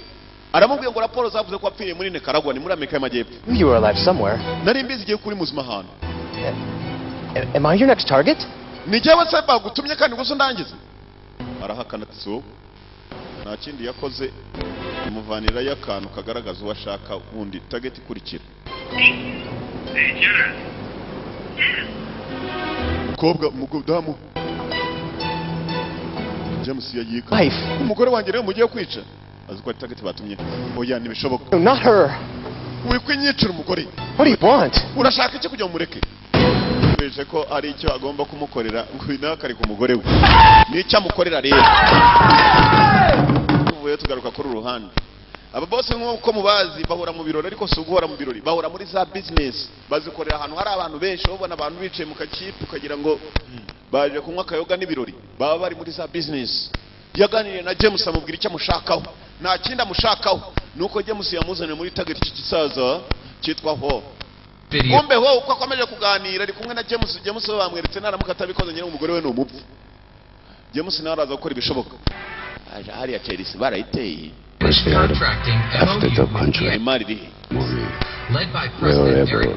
[SPEAKER 1] Aramubwiye ngo raporo zavuze ko wapfiriye muri Nicaragua ni muri Amerika y'Amajyepfo.
[SPEAKER 4] You were alive somewhere.
[SPEAKER 1] Nari mbizi igihe kuri muzima hano.
[SPEAKER 4] Am I your next target?
[SPEAKER 1] Ni jewe se bagutumye kandi gusa ndangize. Arahakana ati so. Nta kindi yakoze imuvanira y'akantu kagaragaza uwashaka wundi target ikurikira. Kobwa mugudamu James yayika.
[SPEAKER 4] Wife.
[SPEAKER 1] Umugore wanjye rero mugiye kwica. Azi ko target batumye. Oya ntibishoboka.
[SPEAKER 4] No, not her.
[SPEAKER 1] Wikwinyicira umugore.
[SPEAKER 4] What do you want?
[SPEAKER 1] Urashaka iki kujya mureke? Beje ko ari icyo agomba kumukorera ngo inakari ku mugore we. Nicyo amukorera rero. Uvuye tugaruka kuri uruhande. Aba bose nk'uko mubazi bahora mu birori ariko suguhora mu birori. Bahora muri za business. Bazikorera ahantu hari abantu benshi ubona abantu bicaye mu kakipe ukagira ngo baje kunywa kayoga n'ibirori. Baba bari muri za business. Yaganiriye na James amubwira icyo amushakaho. Nta kindi amushakaho. Nuko James yamuzaniye muri target cy'ikisaza cyitwa ho. Kumbe ho uko akomeje kuganira ari kumwe na James bamweretse naramuka atabikoze nyine umugore we no umupfu. James naraza gukora ibishoboka. Aje hari ya Chelsea barayiteye.
[SPEAKER 2] After the contract
[SPEAKER 1] Imari
[SPEAKER 2] wherever you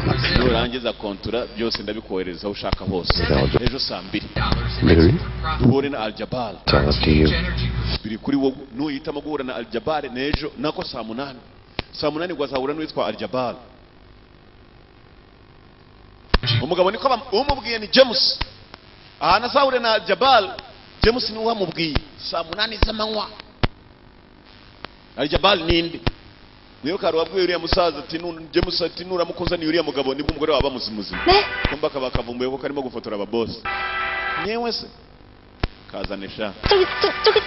[SPEAKER 2] must
[SPEAKER 1] nurangiza kontura byose ndabikohereza aho ushaka hose. Ejo saa 2
[SPEAKER 2] Mary,
[SPEAKER 1] duhure na Aljabal.
[SPEAKER 2] talk to you.
[SPEAKER 1] Biri kuri wowe nuyitamo guhura na Aljabal nejo nako saa 8. Saa 8 gwazahura n'uwitwa Aljabal. Umugabo niko umubwiye ni James. Ahana zahure na Aljabal. James ni wamubwiye saa 8 z'amanywa. Aljabal ninde? Niyo karo wabwiye uriya musaza ati James ati nuramukunzaniye uriya mugabo nibwo umugore waba muzimuzi. Kumba kabakavumbuye ko karimo gufotora aba boss. Nyewe se kazanesha.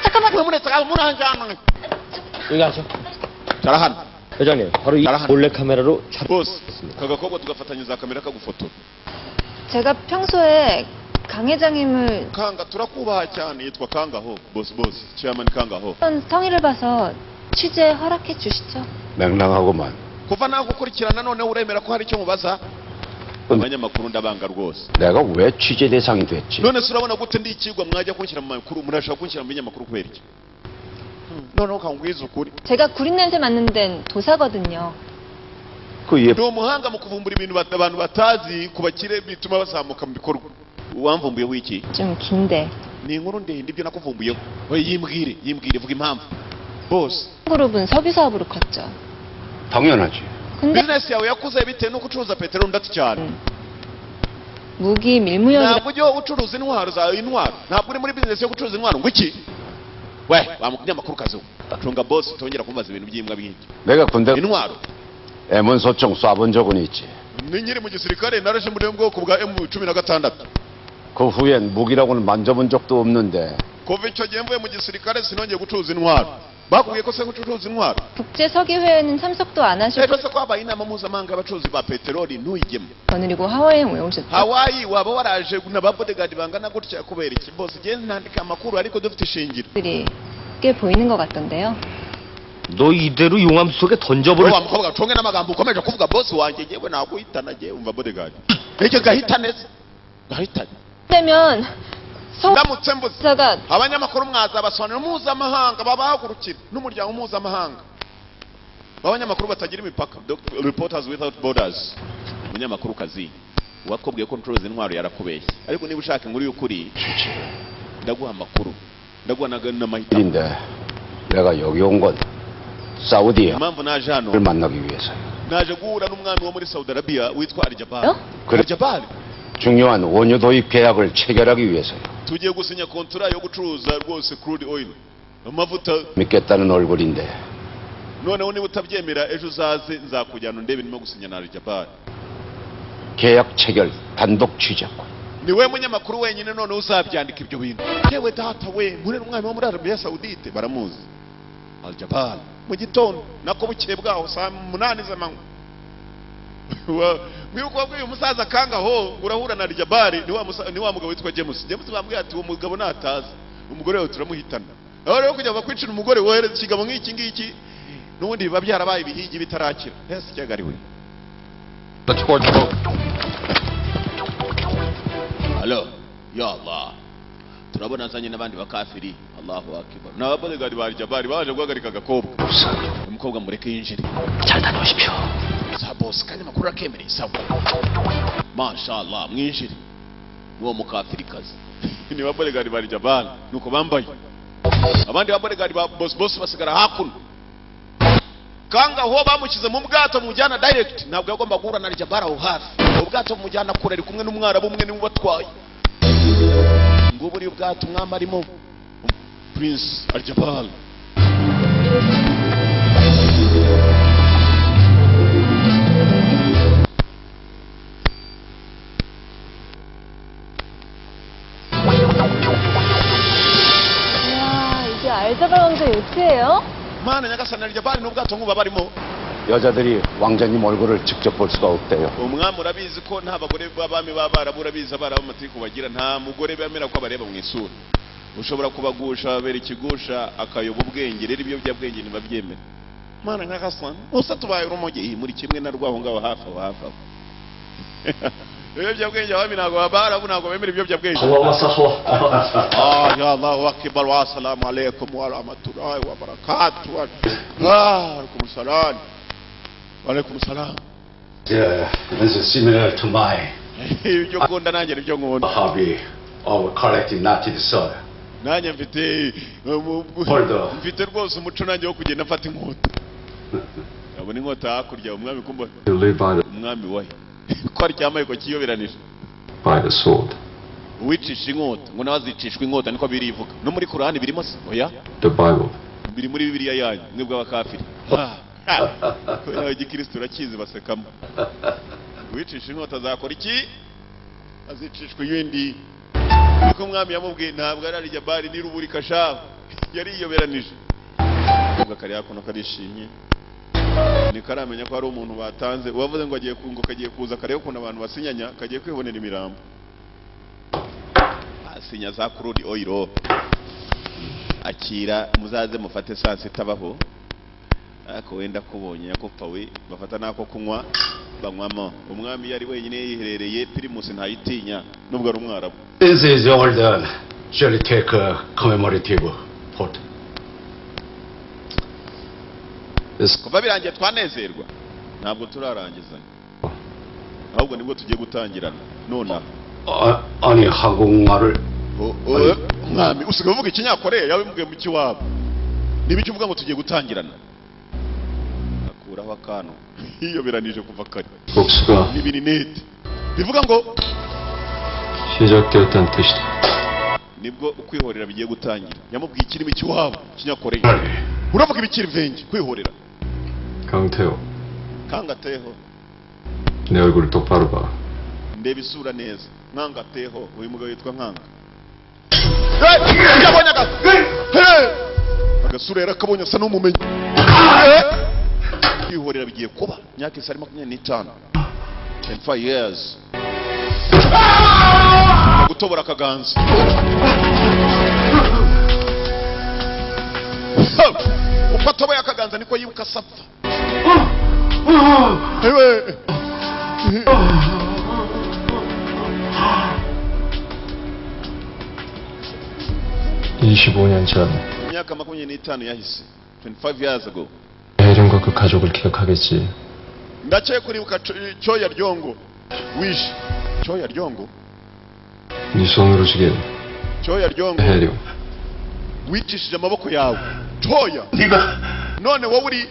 [SPEAKER 6] 잠깐만.
[SPEAKER 1] 왜 문에서 문한잔.
[SPEAKER 4] 여기 가죠.
[SPEAKER 1] 잘한.
[SPEAKER 4] 회장님, 바로 이
[SPEAKER 1] 잘하네.
[SPEAKER 4] 몰래 카메라로
[SPEAKER 1] 보스. 그거 tugafatanyiriza kamera kagufotora.
[SPEAKER 6] 제가 평소에 강 회장님을
[SPEAKER 1] Kanga turakubaha cyane yitwa Kangaho. Boss. Chairman Kangaho.
[SPEAKER 6] 성의를 봐서 취재 허락해 주시죠.
[SPEAKER 2] 맹랑하고만.
[SPEAKER 1] Kuva naho gukurikirana none uremera ko hari icyo mubaza. Abanyamakuru ndabanga rwose.
[SPEAKER 2] 내가 왜 취재 대상이 됐지?
[SPEAKER 1] None se urabona gute ndi ikigwa mwajya kunshyira mu makuru murashaka kunshyira mu binyamakuru kubera iki? Noneho kangwiza ukuri.
[SPEAKER 6] 제가 구린 냄새 맡는 데는 도사거든요.
[SPEAKER 2] 그 예,
[SPEAKER 1] Ndi umuhanga mu kuvumbura ibintu abantu batazi ku bakire bituma bazamuka mu bikorwa. Wamvumbuye wiki?
[SPEAKER 6] 좀 긴데.
[SPEAKER 1] Ni inkuru ndende ibyo nakuvumbuyeho. Oye yimbwire vuga impamvu. Boss,
[SPEAKER 6] 그룹은 석유 사업으로 컸죠.
[SPEAKER 2] 당연하지.
[SPEAKER 6] 근데
[SPEAKER 1] business yawe yakuze bitewe no gucuruza peteroli ndati cyane.
[SPEAKER 6] 무기 밀무역이라
[SPEAKER 1] Ntabwo ujya ucuruza intwaro zawe ntabwo uri muri business yo gucuruza intwaro ngo iki? We, wamunyamakuru kazi. Cunga boss tongera kumbaza ibintu by'imbwa byinshi.
[SPEAKER 2] 내가 군대
[SPEAKER 1] Intwaro.
[SPEAKER 2] M1소총 쏴본 적은 있지.
[SPEAKER 1] Ni nyiri mu gisirikare naraje muri bwoko bwa M16.
[SPEAKER 2] 그 후엔 무기라고는 만져본 적도 없는데
[SPEAKER 1] Kuva icyo gihe mvuye mu gisirikare sinongeye gucuruza intwaro. bakubwiye ko se gucuruza intwaro
[SPEAKER 6] 국제서기회에는 참석도 안 하시고
[SPEAKER 1] ejo se ko habaye inama mpuzamahanga y'abacuruzi ba peteroli ntuyigemo
[SPEAKER 6] 그리고 하와이에 왜 오셨죠?
[SPEAKER 1] hawaii waba waraje n'ababodegardi bangana gutya kubera iki bose genda nandika amakuru ariko dufite ishingiro
[SPEAKER 6] 들이 꽤 보이는 것 같던데요.
[SPEAKER 4] 너 이대로 용암 속에 던져버릴
[SPEAKER 1] wa mukobwa conge n'amagambo ukomeje kuvuga boss wanjye yewe naguhitana je umva bodegardi icyo gahita neza gahita
[SPEAKER 6] 그러면
[SPEAKER 1] ndamutse mbuze
[SPEAKER 6] 서가
[SPEAKER 1] abanyamakuru mwazabasobanurira mpuzamahanga babahagurukira n'umuryango mpuzamahanga abanyamakuru batagira imipaka reporters without borders umunyamakuru kazi wakubwiye ko ncuruza intwaro yarakubeshye ariko niba ushaka inkuru y'ukuri ndaguha amakuru ndaguha n'amahitamo
[SPEAKER 2] 인데 내가 여기 온 건 사우디를
[SPEAKER 1] impamvu naje hano
[SPEAKER 2] 만나기 위해서요.
[SPEAKER 1] naje guhura n'umwami wo muri Saudi Arabia witwa Al-Jabbar
[SPEAKER 6] 어?
[SPEAKER 1] Al-Jabbar
[SPEAKER 2] 중요한 원유 도입 계약을 체결하기 위해서요.
[SPEAKER 1] tugiye gusinya kontra yo gucuruza rwose crude oil amavuta
[SPEAKER 2] 믿겠다는 얼굴인데
[SPEAKER 1] noneho niba utabyemera ejo uzaze nzakujyana ndebe nimo gusinya na Al-Jabbar
[SPEAKER 2] 계약 체결 단독 취재권.
[SPEAKER 1] niwe munyamakuru wenyine noneho uzabyandika ibyo bintu yewe data we muri umwami wo muri Arabia Saudite baramuzi Al-Jabbar mu gitondo nako bukeye bwaho saa 8 z'amanywa mwibuka wabwiye umusaza kangaho urahura na Al-Jabbar ni wa mugabo witwa James bambwiye ati uwo mugabo nataza umugore we turamuhitana aho rero kujya bakwicira umugore wohereza ikigabo nk'iki ngiki n'ubundi biba byarabaye ibihigi bitarakira ese cyagariwe Hello ya Allah turabona azanye n'abandi bakafiri Allahu akbar n'ababodegardi ba Al-Jabbar baje guhagarika agakobwa umukobwa mureke yinjire
[SPEAKER 4] 잘 다녀오십시오.
[SPEAKER 1] sa boss kandi makuru akemereye sawa mashallah mwinjire uwo mukafirikazi ni babodegardi ba Al-Jabbar nuko bambaye abandi babodegardi ba boss basigara hakuno kanga ho bamukize mu bwato mujyana direct ntabwo yagomba guhura na Al-Jabbar aho hafi ubwato mujyana kure ari kumwe n'umwarabu umwe niwe batwaye ngo buri ubwato umwami arimo Prince Al-Jabbar
[SPEAKER 6] 와 이게 알자발 왕자 요트예요?
[SPEAKER 1] mana nyagasani Al-Jabbar n'ubwato nk'ubu barimo
[SPEAKER 2] 여자들이 왕자님 얼굴을 직접 볼 수가 없대요.
[SPEAKER 1] umwami urabizi ko nta bagore b'abami b'abarabu urabizi abarabu amategeko bagira nta mugore bemera ko abareba mu isura ushobora kubagusha babera ikigusha akayoba ubwenge rero ibiyobyabwenge ntibabyemera mana nyagasani usa tubaye urumogi muri kimwe na rwaho ngaho hafi aho ibiyobyabwenge abami ntabwo abarabu ntabwo bemera ibiyobyabwenge ya Allahu akbar wa assalamu alaikum wa rahmatullahi wa barakatuh alaikum salam Walaikum salam.
[SPEAKER 2] Yeah, this is similar to mine.
[SPEAKER 1] ibyo nkunda nanjye nibyo nkunda
[SPEAKER 2] Hobby of collecting native soil.
[SPEAKER 1] nanjye mfite
[SPEAKER 2] Hold
[SPEAKER 1] mfite rwose umuco nanjye wo kugenda mfata inkota abona inkota hakurya umwami kumba
[SPEAKER 8] You live
[SPEAKER 1] umwami we ko ari cyamaye ko kiyoberanije
[SPEAKER 8] by the sword.
[SPEAKER 1] uwicisha inkota ngo nawe azicishwa inkota niko birivuga no muri Qur'ani birimo se oya
[SPEAKER 8] The Bible.
[SPEAKER 1] biri muri Bibiliya yanyu mwebwe abakafiri kubera igikristo urakizi basekamo uwicisha inkota azakora iki azicishwa ibindi niko umwami yamubwiye ntabwo ari Al-Jabbar ni ruburi kashaho yari yiyoberanije ubwo kari hakuno karishimye nikaramenya ko ari umuntu batanze uwavuze ngo agiye kungo kagiye kuza kareba ukuntu abantu basinyanya kagiye kwibonera imirambo asinya za crude oil akira muzaze mufate saa sita baho ako wenda kubonye yakopfa we bafata nako kunywa banywamo umwami yari wenyine yiherereye Primus ntayitinya nubwo ari umwarabu
[SPEAKER 2] This is all done. Shall we take a commemorative photo?
[SPEAKER 1] kuva birangiye twanezerwa ntabwo turarangizanya ahubwo nibwo tugiye gutangirana nonaha
[SPEAKER 2] 아니 한국말을
[SPEAKER 1] umwami usigaye uvuga ikinyakoreya yawe mbwiye mu kiwabo nibiki uvuga ngo tugiye gutangirana akuraho akantu yiyoberanije kuva kare
[SPEAKER 8] 복수가
[SPEAKER 1] n'ibiri nete bivuga ngo
[SPEAKER 8] 시작되었다는 뜻이다.
[SPEAKER 1] nibwo ukwihorera bigiye gutangira yamubwiye ikirimi cy'iwabo kinyakoreya uravuga ibikiri venge kwihorera
[SPEAKER 8] 강태호,
[SPEAKER 1] kangateho
[SPEAKER 8] 내 얼굴을 똑바로 봐.
[SPEAKER 1] ndeba isura neza nkangateho uyu mugabo yitwa nkanga yabonye agasura yarakabonye asa n'umumenyi kwihorera bigiye kuba imyaka isa ari 25 25 years gutobora akaganza uko atoboye akaganza niko yibuka asapfa ewe
[SPEAKER 8] 25년 전
[SPEAKER 1] imyaka 25 yahise 25 years ago
[SPEAKER 8] 혜령과 그 가족을 기억하겠지.
[SPEAKER 1] ndacaye kuribuka cyoya ryongo wishe cyoya ryongo
[SPEAKER 8] 네 손으로 죽인
[SPEAKER 1] cyoya ryongo
[SPEAKER 8] 혜령.
[SPEAKER 1] wicishije amaboko yawe cyoya
[SPEAKER 2] 네가
[SPEAKER 1] none wowe uri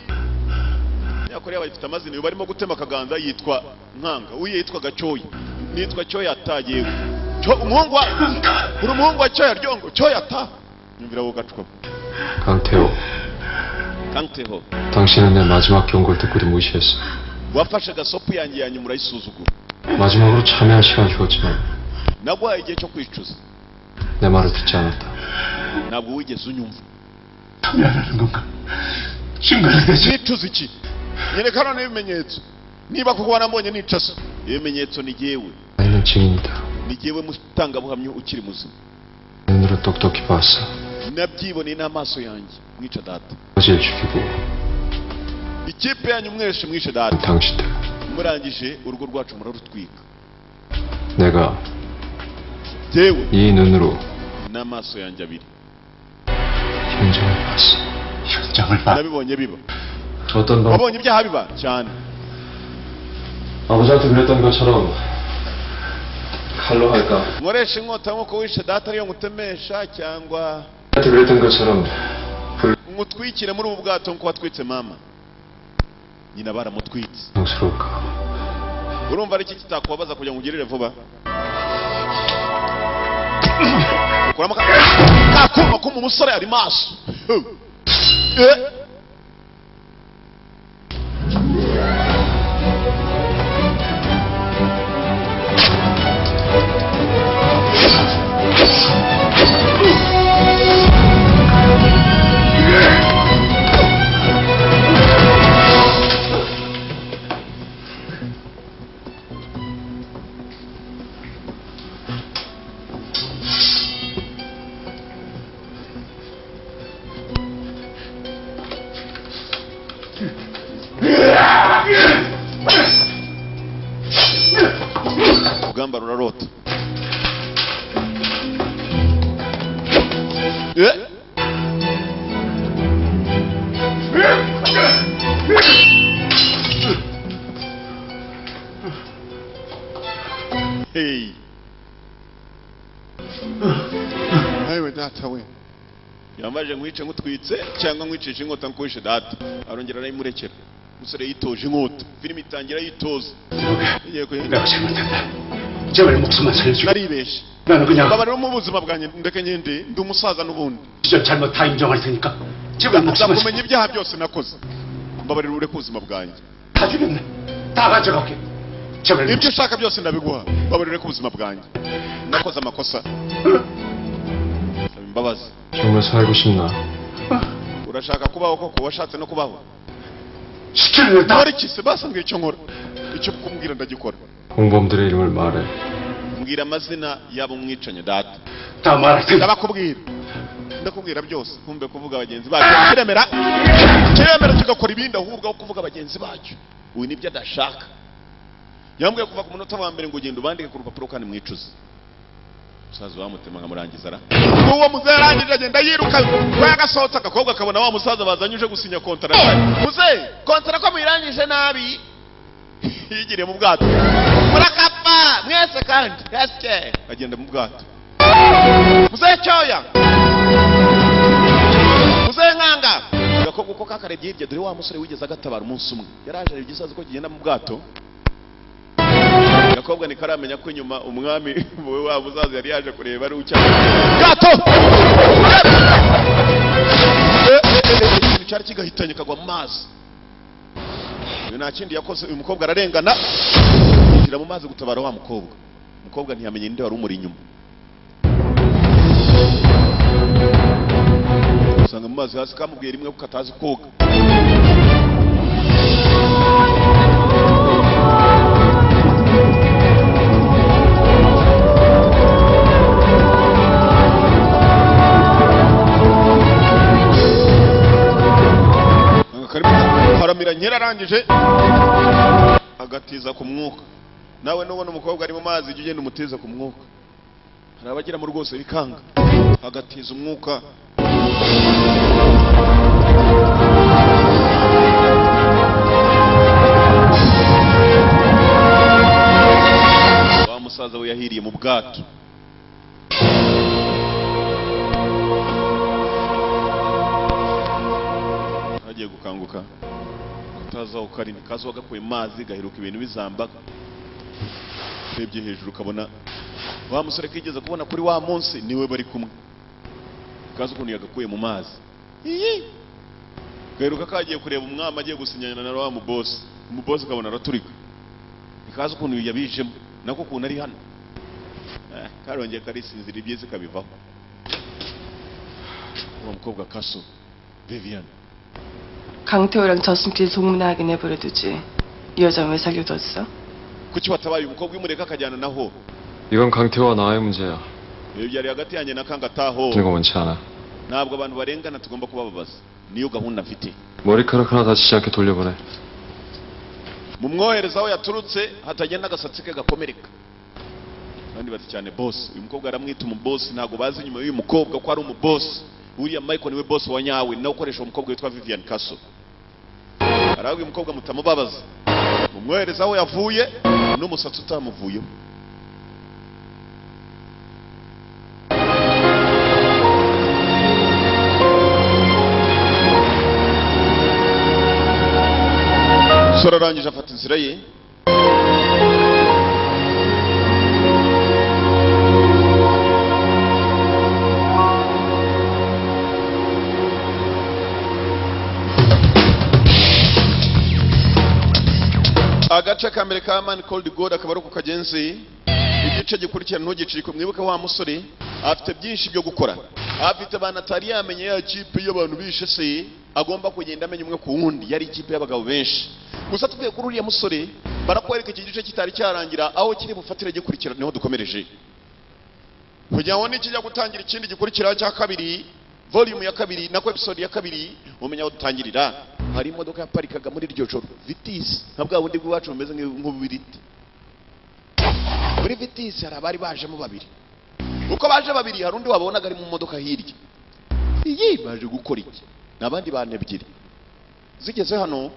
[SPEAKER 1] yakoreya bafite amazina barimo gutema akaganza yitwa nkanga uye yitwaga cyoya nitwa cyoya atayewe umuhungu wa uri umuhungu wa cyoya ryongo cyoya ata nyumvira wo gacupa
[SPEAKER 8] 강태호.
[SPEAKER 1] 강태호
[SPEAKER 8] 당신은 내 마지막 경고를 듣고도 무시했어.
[SPEAKER 1] wafashe gasopu yanjye yanyuma urayisuzugura
[SPEAKER 8] 마지막으로 참여할 시간 주었지만
[SPEAKER 1] naguhaye igihe cyo kwicuza
[SPEAKER 8] 내 말을 듣지 않았다.
[SPEAKER 1] ntabwo wigeze unyumva
[SPEAKER 2] 참여하는 건가? 증거를 대체
[SPEAKER 1] nicuza iki nyereka none ibimenyetso niba kuko wanambonye nicasa ibimenyetso ni jyewe
[SPEAKER 8] 나는 증인이다.
[SPEAKER 1] ni jyewe mutangabuhamya ukiri muzima
[SPEAKER 8] 눈으로 똑똑히 봤어.
[SPEAKER 1] nabyiboneye n'amaso yanjye mwica data
[SPEAKER 8] 어제를 죽이고
[SPEAKER 1] ikipe yanyu mwese mwishe data
[SPEAKER 8] 당신들.
[SPEAKER 1] murangije urugo rwacu murarutwika
[SPEAKER 8] 내가
[SPEAKER 1] jyewe
[SPEAKER 8] 이 눈으로
[SPEAKER 1] n'amaso yanjye abiri
[SPEAKER 8] 현장을 봤어.
[SPEAKER 2] 현장을 봐.
[SPEAKER 1] nabibonye biba
[SPEAKER 8] 어떤 방
[SPEAKER 1] wabonye ibyaha biba cyane
[SPEAKER 8] 아버지한테 그랬던 것처럼 칼로 할까?
[SPEAKER 1] nkoresha inkota nk'uko wishe data ariyo ngutemesha cyangwa
[SPEAKER 8] 한테 그랬던 것처럼 불
[SPEAKER 1] ngutwikire muri ubu bwato nk'uko watwitse mama nyina baramutwitse
[SPEAKER 8] 당스러울까?
[SPEAKER 1] urumva ari iki kitakubabaza kugira ngo ugirire vuba ukuramo kakuma kuma umusore ari maso urugamba rurarota hey ayiwe data we yambaje nkwice nkutwitse cyangwa nkwicisha inkota nkwishe data arongera arayimurekera umusore yitoje inkota filime itangira yitoza
[SPEAKER 2] 내가 잘못했다. 제발 목숨만 살려주고.
[SPEAKER 1] naribeshe
[SPEAKER 2] 나는 그냥
[SPEAKER 1] babarira mu buzima bwanjye ndeke ngende ndi umusaza n'ubundi
[SPEAKER 2] 진짜 잘못 다 인정할 테니까. 제발 목숨만
[SPEAKER 1] kumenya ibyaha byose nakoze mbabarira ureke ubuzima bwanjye
[SPEAKER 2] 다 주겠네. 다 가져갈게. 제발
[SPEAKER 1] ibyo ushaka byose ndabiguha mbabarira ureke ubuzima bwanjye nakoze amakosa saba imbabazi
[SPEAKER 8] 정말 살고 싶나?
[SPEAKER 1] urashaka kubaho koko washatse no kubaho
[SPEAKER 2] 시키는 걸 다.
[SPEAKER 1] nkora iki se basa mbwira icyo nkora icyo kumbwira ndagikora
[SPEAKER 8] 공범들의 이름을 말해.
[SPEAKER 1] mbwira amazina yabo mwicanye data
[SPEAKER 2] 다 말할 테니까.
[SPEAKER 1] ndabakubwira ndakubwira byose nkumbe kuvuga bagenzi bacu kiremera kigakora ibindi ahubwo aho kuvuga bagenzi bacu uyu nibyo adashaka yambwiye kuva ku munota wa mbere ngo ugende ubandike ku rupapuro kandi mwicuze umusaza wamutema nkamurangiza ara uwo muzehe arangije agenda yiruka ko yagasohotse agakobwa akabona wa musaza bazanye uje gusinya kontara muzehe kontara ko muyirangije nabi yigiriye mu bwato murakapfa mwese kandi yasike agenda mu bwato muzehe cyoya muzehe nkanga agakobwa uko kakarebye hirya dore wa musore wigeze agatabara umunsi umwe yaraje areba igisazi ko kigenda mu bwato agakobwa nikaramenya ko inyuma umwami wowe wa muzaza yari yaje kureba ari ucyari bwato ikintu cyari kigahitanye kagwa mu mazi uyu nta kindi yakoze uyu mukobwa ararengana yinjira mu mazi gutabara wa mukobwa umukobwa ntiyamenye ninde wari umuri inyuma asanga mu mazi hasi kamubwiye rimwe ko katazi koga. Haramira nkera arangije agatiza ku mwuka. Nawe nubona umukobwa ari mu mazi ujye ugenda umutiza ku mwuka. Hari abagira mu rwose bikanga agatiza umwuka. Wa musaza we yahiriye mu bwato. Agiye gukanguka utazaho karindwi kazo wagakuye mazi gaheruka ibintu bizambaga. Urebye hejuru ukabona wa musore kigeze kubona kuri wa munsi niwe bari kumwe. Kazo ukuntu yagakuye mu mazi. Gaheruka kagiye kureba umwami agiye gusinyana na wa mubosi. Umubosi ukabona araturika. Kazo ukuntu yabijemo nako ukuntu ari hano. Karongeye karisinzira ibyiza kabivaho. Uwo mukobwa Kaso Vivian.
[SPEAKER 3] 강태호랑 저승길 소문나게 내버려두지. 이 여자 왜 사귀어뒀어?
[SPEAKER 1] kuki watabaye umukobwa umureka akajyana naho?
[SPEAKER 8] 이건 강태호와 나의 문제야.
[SPEAKER 1] Ibyo yari hagati yanjye na Kangataho.
[SPEAKER 8] 내가 원치 않아.
[SPEAKER 1] Ntabwo abantu barengana tugomba kubababaza. Niyo gahunda mfite.
[SPEAKER 8] 머리카락 하나 다치지 않게 돌려보내.
[SPEAKER 1] Mumwohereza aho yaturutse hatagenda agasatsi ke gakomereka. Kandi bati cyane boss, uyu mukobwa aramwita umuboss, ntago bazi inyuma y'uyu mukobwa ko ari umuboss. Uriya Michael niwe boss wa nyawe, nawe ukoresha umukobwa witwa Vivian Kaso. Araho uyu mukobwa mutamubabaza. Mumwohereza aho yavuye n'umusatsi utamuvuyeho. Sora arangije afata inzira ye. Agace ka mbere ka Man Called God akaba ari uko kagenzi. Igice gikurikirana ntugicike mwibuke wa musore afite byinshi byo gukora. Afite abana atari yamenye ya kipe y'abantu bishe se agomba kugenda amenya umwe ku wundi. Yari ikipe y'abagabo benshi. Gusa tuvuye kuri uriya musore barakwereka iki gice kitari cyarangira aho kiri bufatire gikurikirana niho dukomereje. Kugira ngo nikijya gutangira ikindi gikurikira cya kabiri, volume ya kabiri nako episode ya kabiri umenya aho dutangirira. Hari imodoka yaparikaga muri iryo joro Vitis nka bwa bundi bwacu bumeze nk'ububiriti. Muri Vitis hari abari bajemo babiri. Uko baje babiri hari undi wabonaga ari mu modoka hirya. Iyi baje gukora iki? Nabandi bane ebyiri. Zigeze hano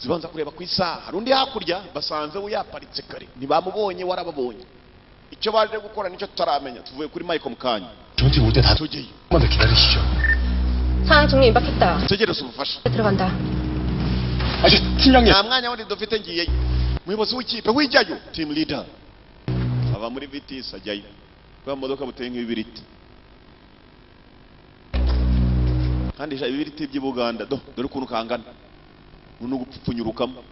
[SPEAKER 1] zibanza kureba ku isaha. Hari undi hakurya basanze we yaparitse kare. Ntibamubonye warababonye. Icyo baje gukora nicyo tutaramenya. Tuvuye kuri Michael Mukanya.
[SPEAKER 2] 저한테 올 때 다
[SPEAKER 1] Tugiye.
[SPEAKER 2] 조금만 더 기다리시죠.
[SPEAKER 6] 상황 정리 임박했다.
[SPEAKER 1] Tegereza ubufasha.
[SPEAKER 6] 들어간다.
[SPEAKER 2] 아저 팀장님.
[SPEAKER 1] Nta mwanya wundi dufite ngiye. Muyobozi w'ikipe wijyayo. Team leader. Ava muri Vitis ajyayo. Kwa modoka buteye nk'ibibiriti. Kandi ja ibibiriti by'i Buganda dore ukuntu kangana. Uno gupfunyurukamo.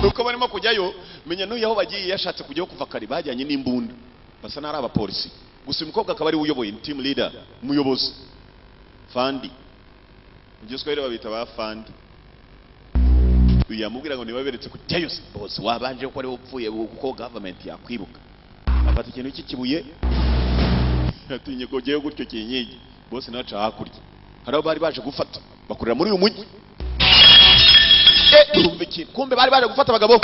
[SPEAKER 1] Nuko barimo kujyayo menya n'uyu aho bagiye yashatse kujyaho kuva kare bajyanye n'imbunda. Basa n'ari abapolisi. Gusa umukobwa akaba ari uyoboye team leader, umuyobozi. Fandi. Ugizwe rero babita ba Fandi. Uyamubwira ngo nibaberetse kujyayo boss wabanje ko ari upfuye kuko government yakwibuka. Afata ikintu cy'ikibuye. Yatinye ko giye gutyo kinyigi. Boss naca hakurya. Hari bari baje gufata bakorera muri uyu mujyi. Urumve iki? Kumbe bari baje gufata abagabo.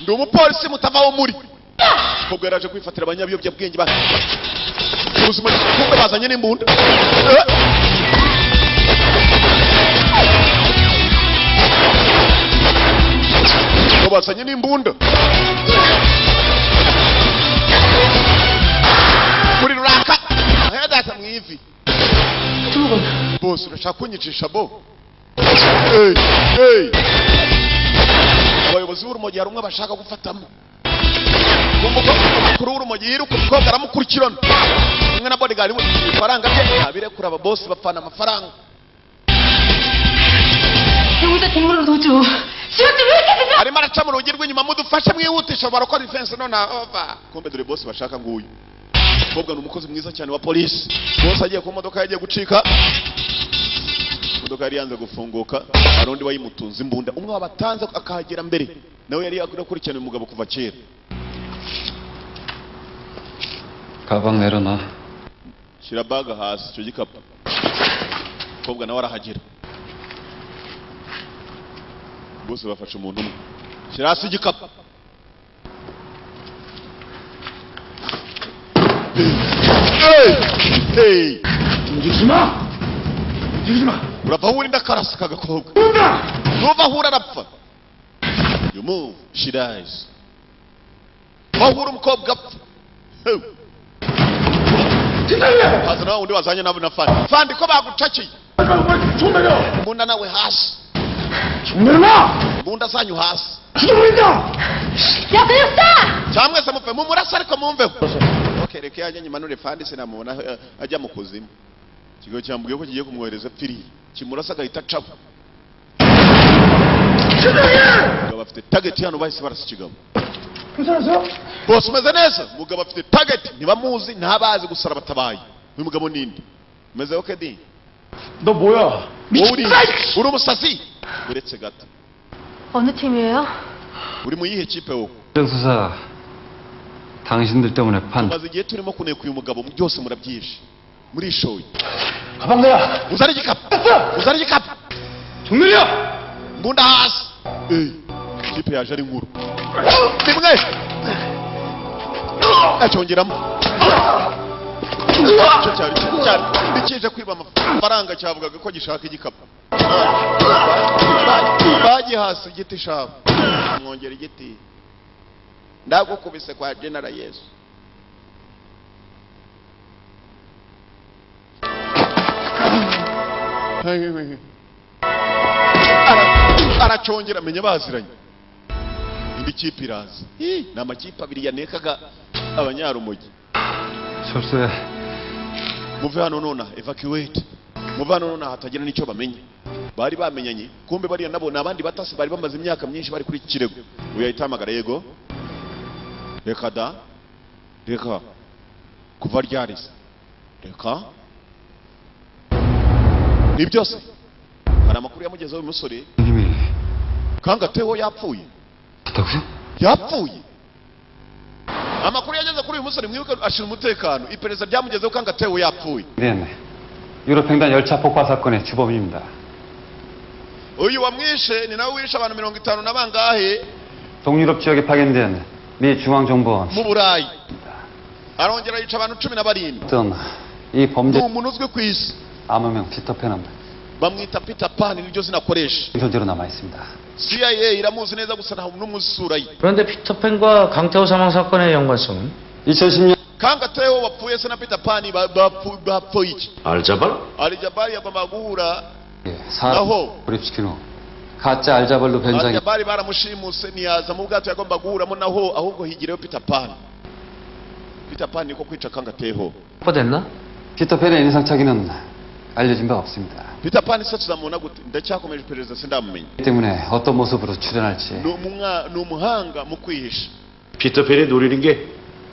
[SPEAKER 1] Ndi umupolisi mutavaho muri. Kobwa yaraje kwifatira abanyabiyobyabwenge ba. Ubuzima kumbe bazanye n'imbunda. Bazanye n'imbunda. Muri raka. Data mwivi. Boss urashaka kunyicisha bo. Hey. Abayobozi b'urumogi hari umwe bashaka gufatamo. Umukuru w'urumogi yiruka umukobwa aramukurikirana. Umwe na bodyguard we faranga bye abirekura aba boss bapfana amafaranga.
[SPEAKER 3] 형사 뒷문으로 도주.
[SPEAKER 6] 지금 왜 이렇게 늦어?
[SPEAKER 1] arimo araca mu rugi rw'inyuma mudufashe mwihutisha barakora defense none over kumbe dore boss bashaka nguyu umukobwa ni umukozi mwiza cyane wa polisi boss agiye ku modoka yagiye gucika imodoka yari yanze gufunguka arundi wayimutunze imbunda umwe wabatanze akahagera mbere nawe yari yakurikirana umugabo kuva kera
[SPEAKER 8] 가방 내려놔.
[SPEAKER 1] shira baga hasi cyo gikapu umukobwa nawe arahagera bose bafashe umuntu umwe shira hasi igikapu hey
[SPEAKER 2] 움직이지마! 움직이지마!
[SPEAKER 1] urava aho uri ndakarasa kagakobwa nuva aho uri arapfa you move she dies aho uri umukobwa apfa haza nawe undi wazanye nabo na fandi ko bagucakiye mbunda nawe hasi mbunda zanyu hasi
[SPEAKER 6] 야 그냥 쏴!
[SPEAKER 1] cyangwa se mupfe mumurasa ariko mumveho okay reka yajya nyimanure fandi sinamubona ajya mu kuzimu ikigo cyambwiye ko kigiye kumwohereza pfiri kimurasa agahita acaho umugabo afite target hano bahise barasa ikigabo bose umeze neza umugabo afite target ntibamuzi ntabazi gusara batabaye uyu mugabo ninde umeze okay di
[SPEAKER 8] 너 뭐야?
[SPEAKER 1] uri umusazi uretse gato
[SPEAKER 6] 어느 팀이에요?
[SPEAKER 1] uri mu yihe kipe wowe
[SPEAKER 8] 수사 당신들 때문에 판.
[SPEAKER 1] maze igihe turimo kuneka uyu mugabo byose murabyishe murishoye
[SPEAKER 8] 가방 내라.
[SPEAKER 1] uzana igikapu uzana igikapu
[SPEAKER 8] 정렬이야.
[SPEAKER 1] mbunda hasi kipe yaje ari nkuru nimwe acyongeramo icyo cyari ndikije kwiba amafaranga cyavugaga ko gishaka igikapu bagiye hasi igiti shabo mwongera igiti ndagukubise kwa General Yesu aracyongera amenye baziranye indi kipe iraza ni amakipe abiri yanekaga abanyarumogi
[SPEAKER 8] 철수해.
[SPEAKER 1] muve hano nona evacuate muve hano nona hatagira n'icyo bamenye bari bamenyanye kumbe bariya nabo nabandi batasi bari bamaze imyaka myinshi bari kuri iki kirego uyu yahita hamagara yego reka da reka kuva ryarese reka ni byose hari amakuru yamugezeho uyu musore
[SPEAKER 8] 님이
[SPEAKER 1] kangateho yapfuye
[SPEAKER 8] 있다고요?
[SPEAKER 1] yapfuye amakuru yageze kuri uyu musore mwibuke ashira umutekano iperereza ryamugezeho kangateho yapfuye
[SPEAKER 8] 네. 유럽 횡단 열차 폭파 사건의 주범입니다.
[SPEAKER 1] uyu wamwishe ni nawe wishe abantu 50 na bangahe
[SPEAKER 8] 동유럽 지역에 파견된 미 중앙정보원
[SPEAKER 1] mu burayi arongera yica abantu 17
[SPEAKER 8] 어떤 이
[SPEAKER 1] ni
[SPEAKER 8] 범죄
[SPEAKER 1] umuntu uzwi ku isi
[SPEAKER 8] 암호명 피터팬은
[SPEAKER 1] bamwita Peter Pan niryo zina akoresha
[SPEAKER 8] 현재로 남아 있습니다.
[SPEAKER 1] CIA iramuzi neza gusa nta n'umuzi isura ye
[SPEAKER 5] 그런데 피터팬과 강태호 사망 사건의 연관성은?
[SPEAKER 8] 2010년
[SPEAKER 1] kangateho wapfuye se na Peter Pan bapfuye iki
[SPEAKER 2] 알자발?
[SPEAKER 1] Aljabari yagomba guhura
[SPEAKER 8] 사람
[SPEAKER 1] 나호.
[SPEAKER 8] 고립시킨 후 가짜 알자벌로 변장해
[SPEAKER 1] Aljabari baramushimuse ntiyaza mu bwato yagomba guhuramo naho ahubwo higireyo Peter Pan niko kwica kangateho
[SPEAKER 5] 확보됐나?
[SPEAKER 8] 피터팬의 인상착의는 알려진 바 없습니다.
[SPEAKER 1] Peter Pan se tuzamubona gute ndacyakomeje iperereza sindamumenya
[SPEAKER 8] 이 때문에 어떤 모습으로 출연할지
[SPEAKER 1] ni umuhanga mu kwihisha
[SPEAKER 2] 피터팬이 노리는 게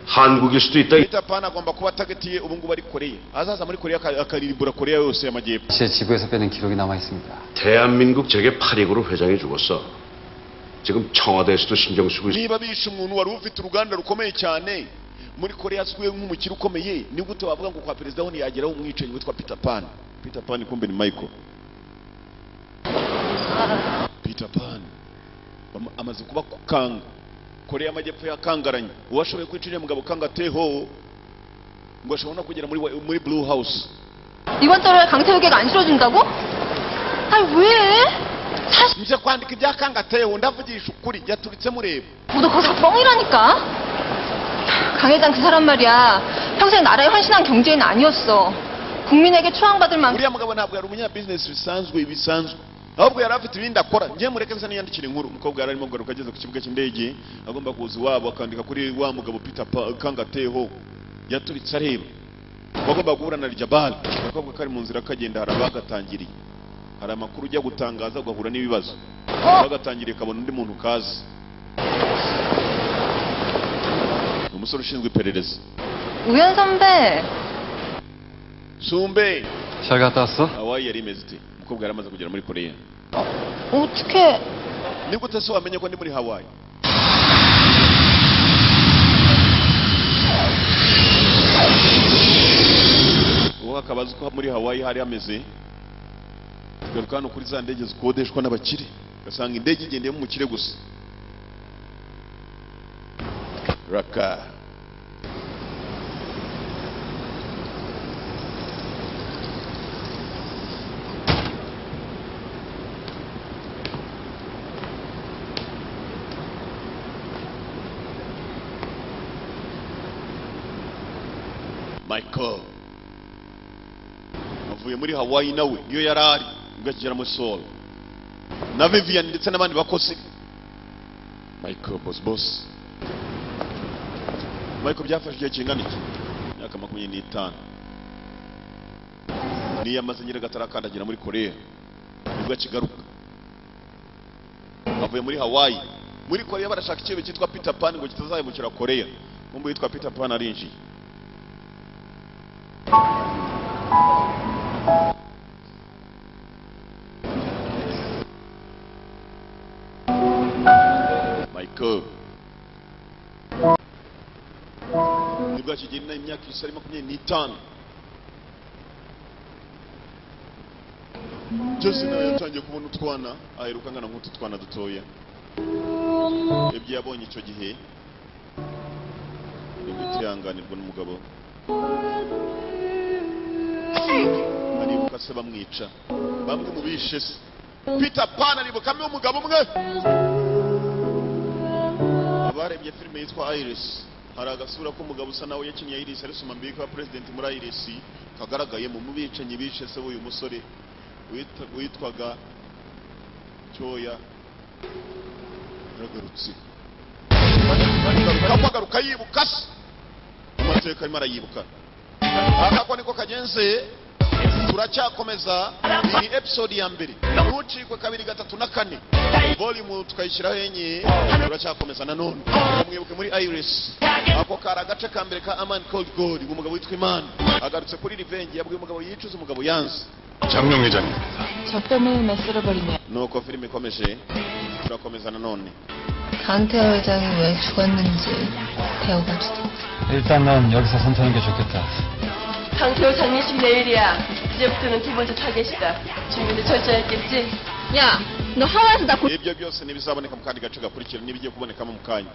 [SPEAKER 2] 한국일 수도 있다.
[SPEAKER 1] Peter Pan agomba kuba atagatiye ubu ngubu ari Korea azaza muri Korea akaririmbura Korea yose y'amajyepfo
[SPEAKER 8] 제 지구에서 빼낸 기록이 남아 있습니다.
[SPEAKER 2] 대한민국 재계 8익으로 회장이 죽었어. 지금 청와대에서도 신경 쓰고 있어.
[SPEAKER 1] niba bishe umuntu wari ufite uruganda rukomeye cyane muri Korea azwiho nk'umukire ukomeye ni gute wavuga ngo kwa perezida ho ntiyageraho umwicanyi witwa Peter Pan kumbe ni Michael Peter Pan amaze kuba kukanga Korea y'amajyepfo yakangaranye uwashoboye kwicira mugabo kangateho ngo ashobora no kugera muri Blue House
[SPEAKER 6] 이번 달에 강태욱이가 안 실어준다고? 아니 왜? 사실
[SPEAKER 1] nje kwandika ibya kangateho ndavugisha ukuri yaturitse mureba
[SPEAKER 6] 모두 거기서 뻥이라니까. 강 회장 그 사람 말이야. 평생 나라에 헌신한 경제인 아니었어. 국민에게 추앙받을 만큼
[SPEAKER 1] uriya mugabo ntabwo yari umunya business bisanzwe ahubwo yari afite ibindi akora njye mureke nsa niyandikira inkuru umukobwa yari arimo kugaruka ageze ku kibuga cy'indege agomba kuza iwabo akandika kuri wa mugabo Peter kangateho yaturitse areba bagomba guhura na Aljabari agakobwa kari mu nzira kagenda hari abagatangiriye hari amakuru ujya gutangaza ugahura n'ibibazo bagatangiriye kabona undi muntu kazi. Umusore ushinzwe iperereza.
[SPEAKER 6] 우현 선배.
[SPEAKER 1] Sumbe.
[SPEAKER 8] 잘 갔다 왔어?
[SPEAKER 1] Hawaii yari imeze ite? Umukobwa yari amaze kugera muri Korea.
[SPEAKER 6] 어떻게?
[SPEAKER 1] Ni gute se wamenye ko ndi muri Hawaii? Uwo akabaza ko muri Hawaii hari ameze. Tugaruka hano kuri za ndege zikodeshwa n'abakire. Ugasanga indege igendeyemo umukire gusa. Raka. Michael avuye muri Hawaii nawe niyo yarari ugakigera muri Seoul na Vivian ndetse n'abandi bakozi. Michael boss Michael byafashe igihe kingana iki? Myaka 25 niyo amaze nyira gatarakandagira muri Korea nibwo akigaruka. Avuye muri Hawaii muri Korea barashaka ikibe cyitwa Peter Pan ngo kitazayimukira Korea. Mumbu yitwa Peter Pan arinjiye. Michael nibwo akigenda imyaka isari 25. Jose nawe yatangiye kubona utwana aheruka ngana nk'utu twana dutoya. Ibyo yabonye icyo gihe bitihanganirwa n'umugabo. Aribuka se bamwica bamwe mu bishe se. Peter Pan aribuka amwe umugabo umwe. Abarebye filime yitwa Iris hari agasura k'umugabo usa nawe yakinnye Iris ari soma mbika wa president muri Iris kagaragaye mu bicanyi bishe se uyu musore witwaga Cyoya. Ragarutse garuka yibuka se amateka arimo arayibuka. Akako niko kagenze. Turacyakomeza iyi episode ya mbere ntucikwe 2, 3 na 4 volume tukayishyiraho enye. Turacyakomeza nanone mwibuke muri Iris ako kara agace ka mbere ka Aman Cold Gold umugabo witwa Imana agarutse kuri revenge yabwiye umugabo yicuza umugabo yanze.
[SPEAKER 8] 장명 회장님.
[SPEAKER 3] 저 때문에 쓸어버리네.
[SPEAKER 1] nuko filime ikomeje turakomeza nanone.
[SPEAKER 6] 강태호 회장이 왜 죽었는지 배워가지고.
[SPEAKER 5] 일단 넌 여기서 선택하는 게 좋겠다.
[SPEAKER 3] 강태호 장례식 내일이야. 이제부터는 2번째 타겟이다. 준비는 철저히 했겠지?
[SPEAKER 6] 야, 너 하와이에서 나
[SPEAKER 1] Ibyo byose nibizaboneka mu kandi gace gakurikira nibigiye kubonekamo mu kanya.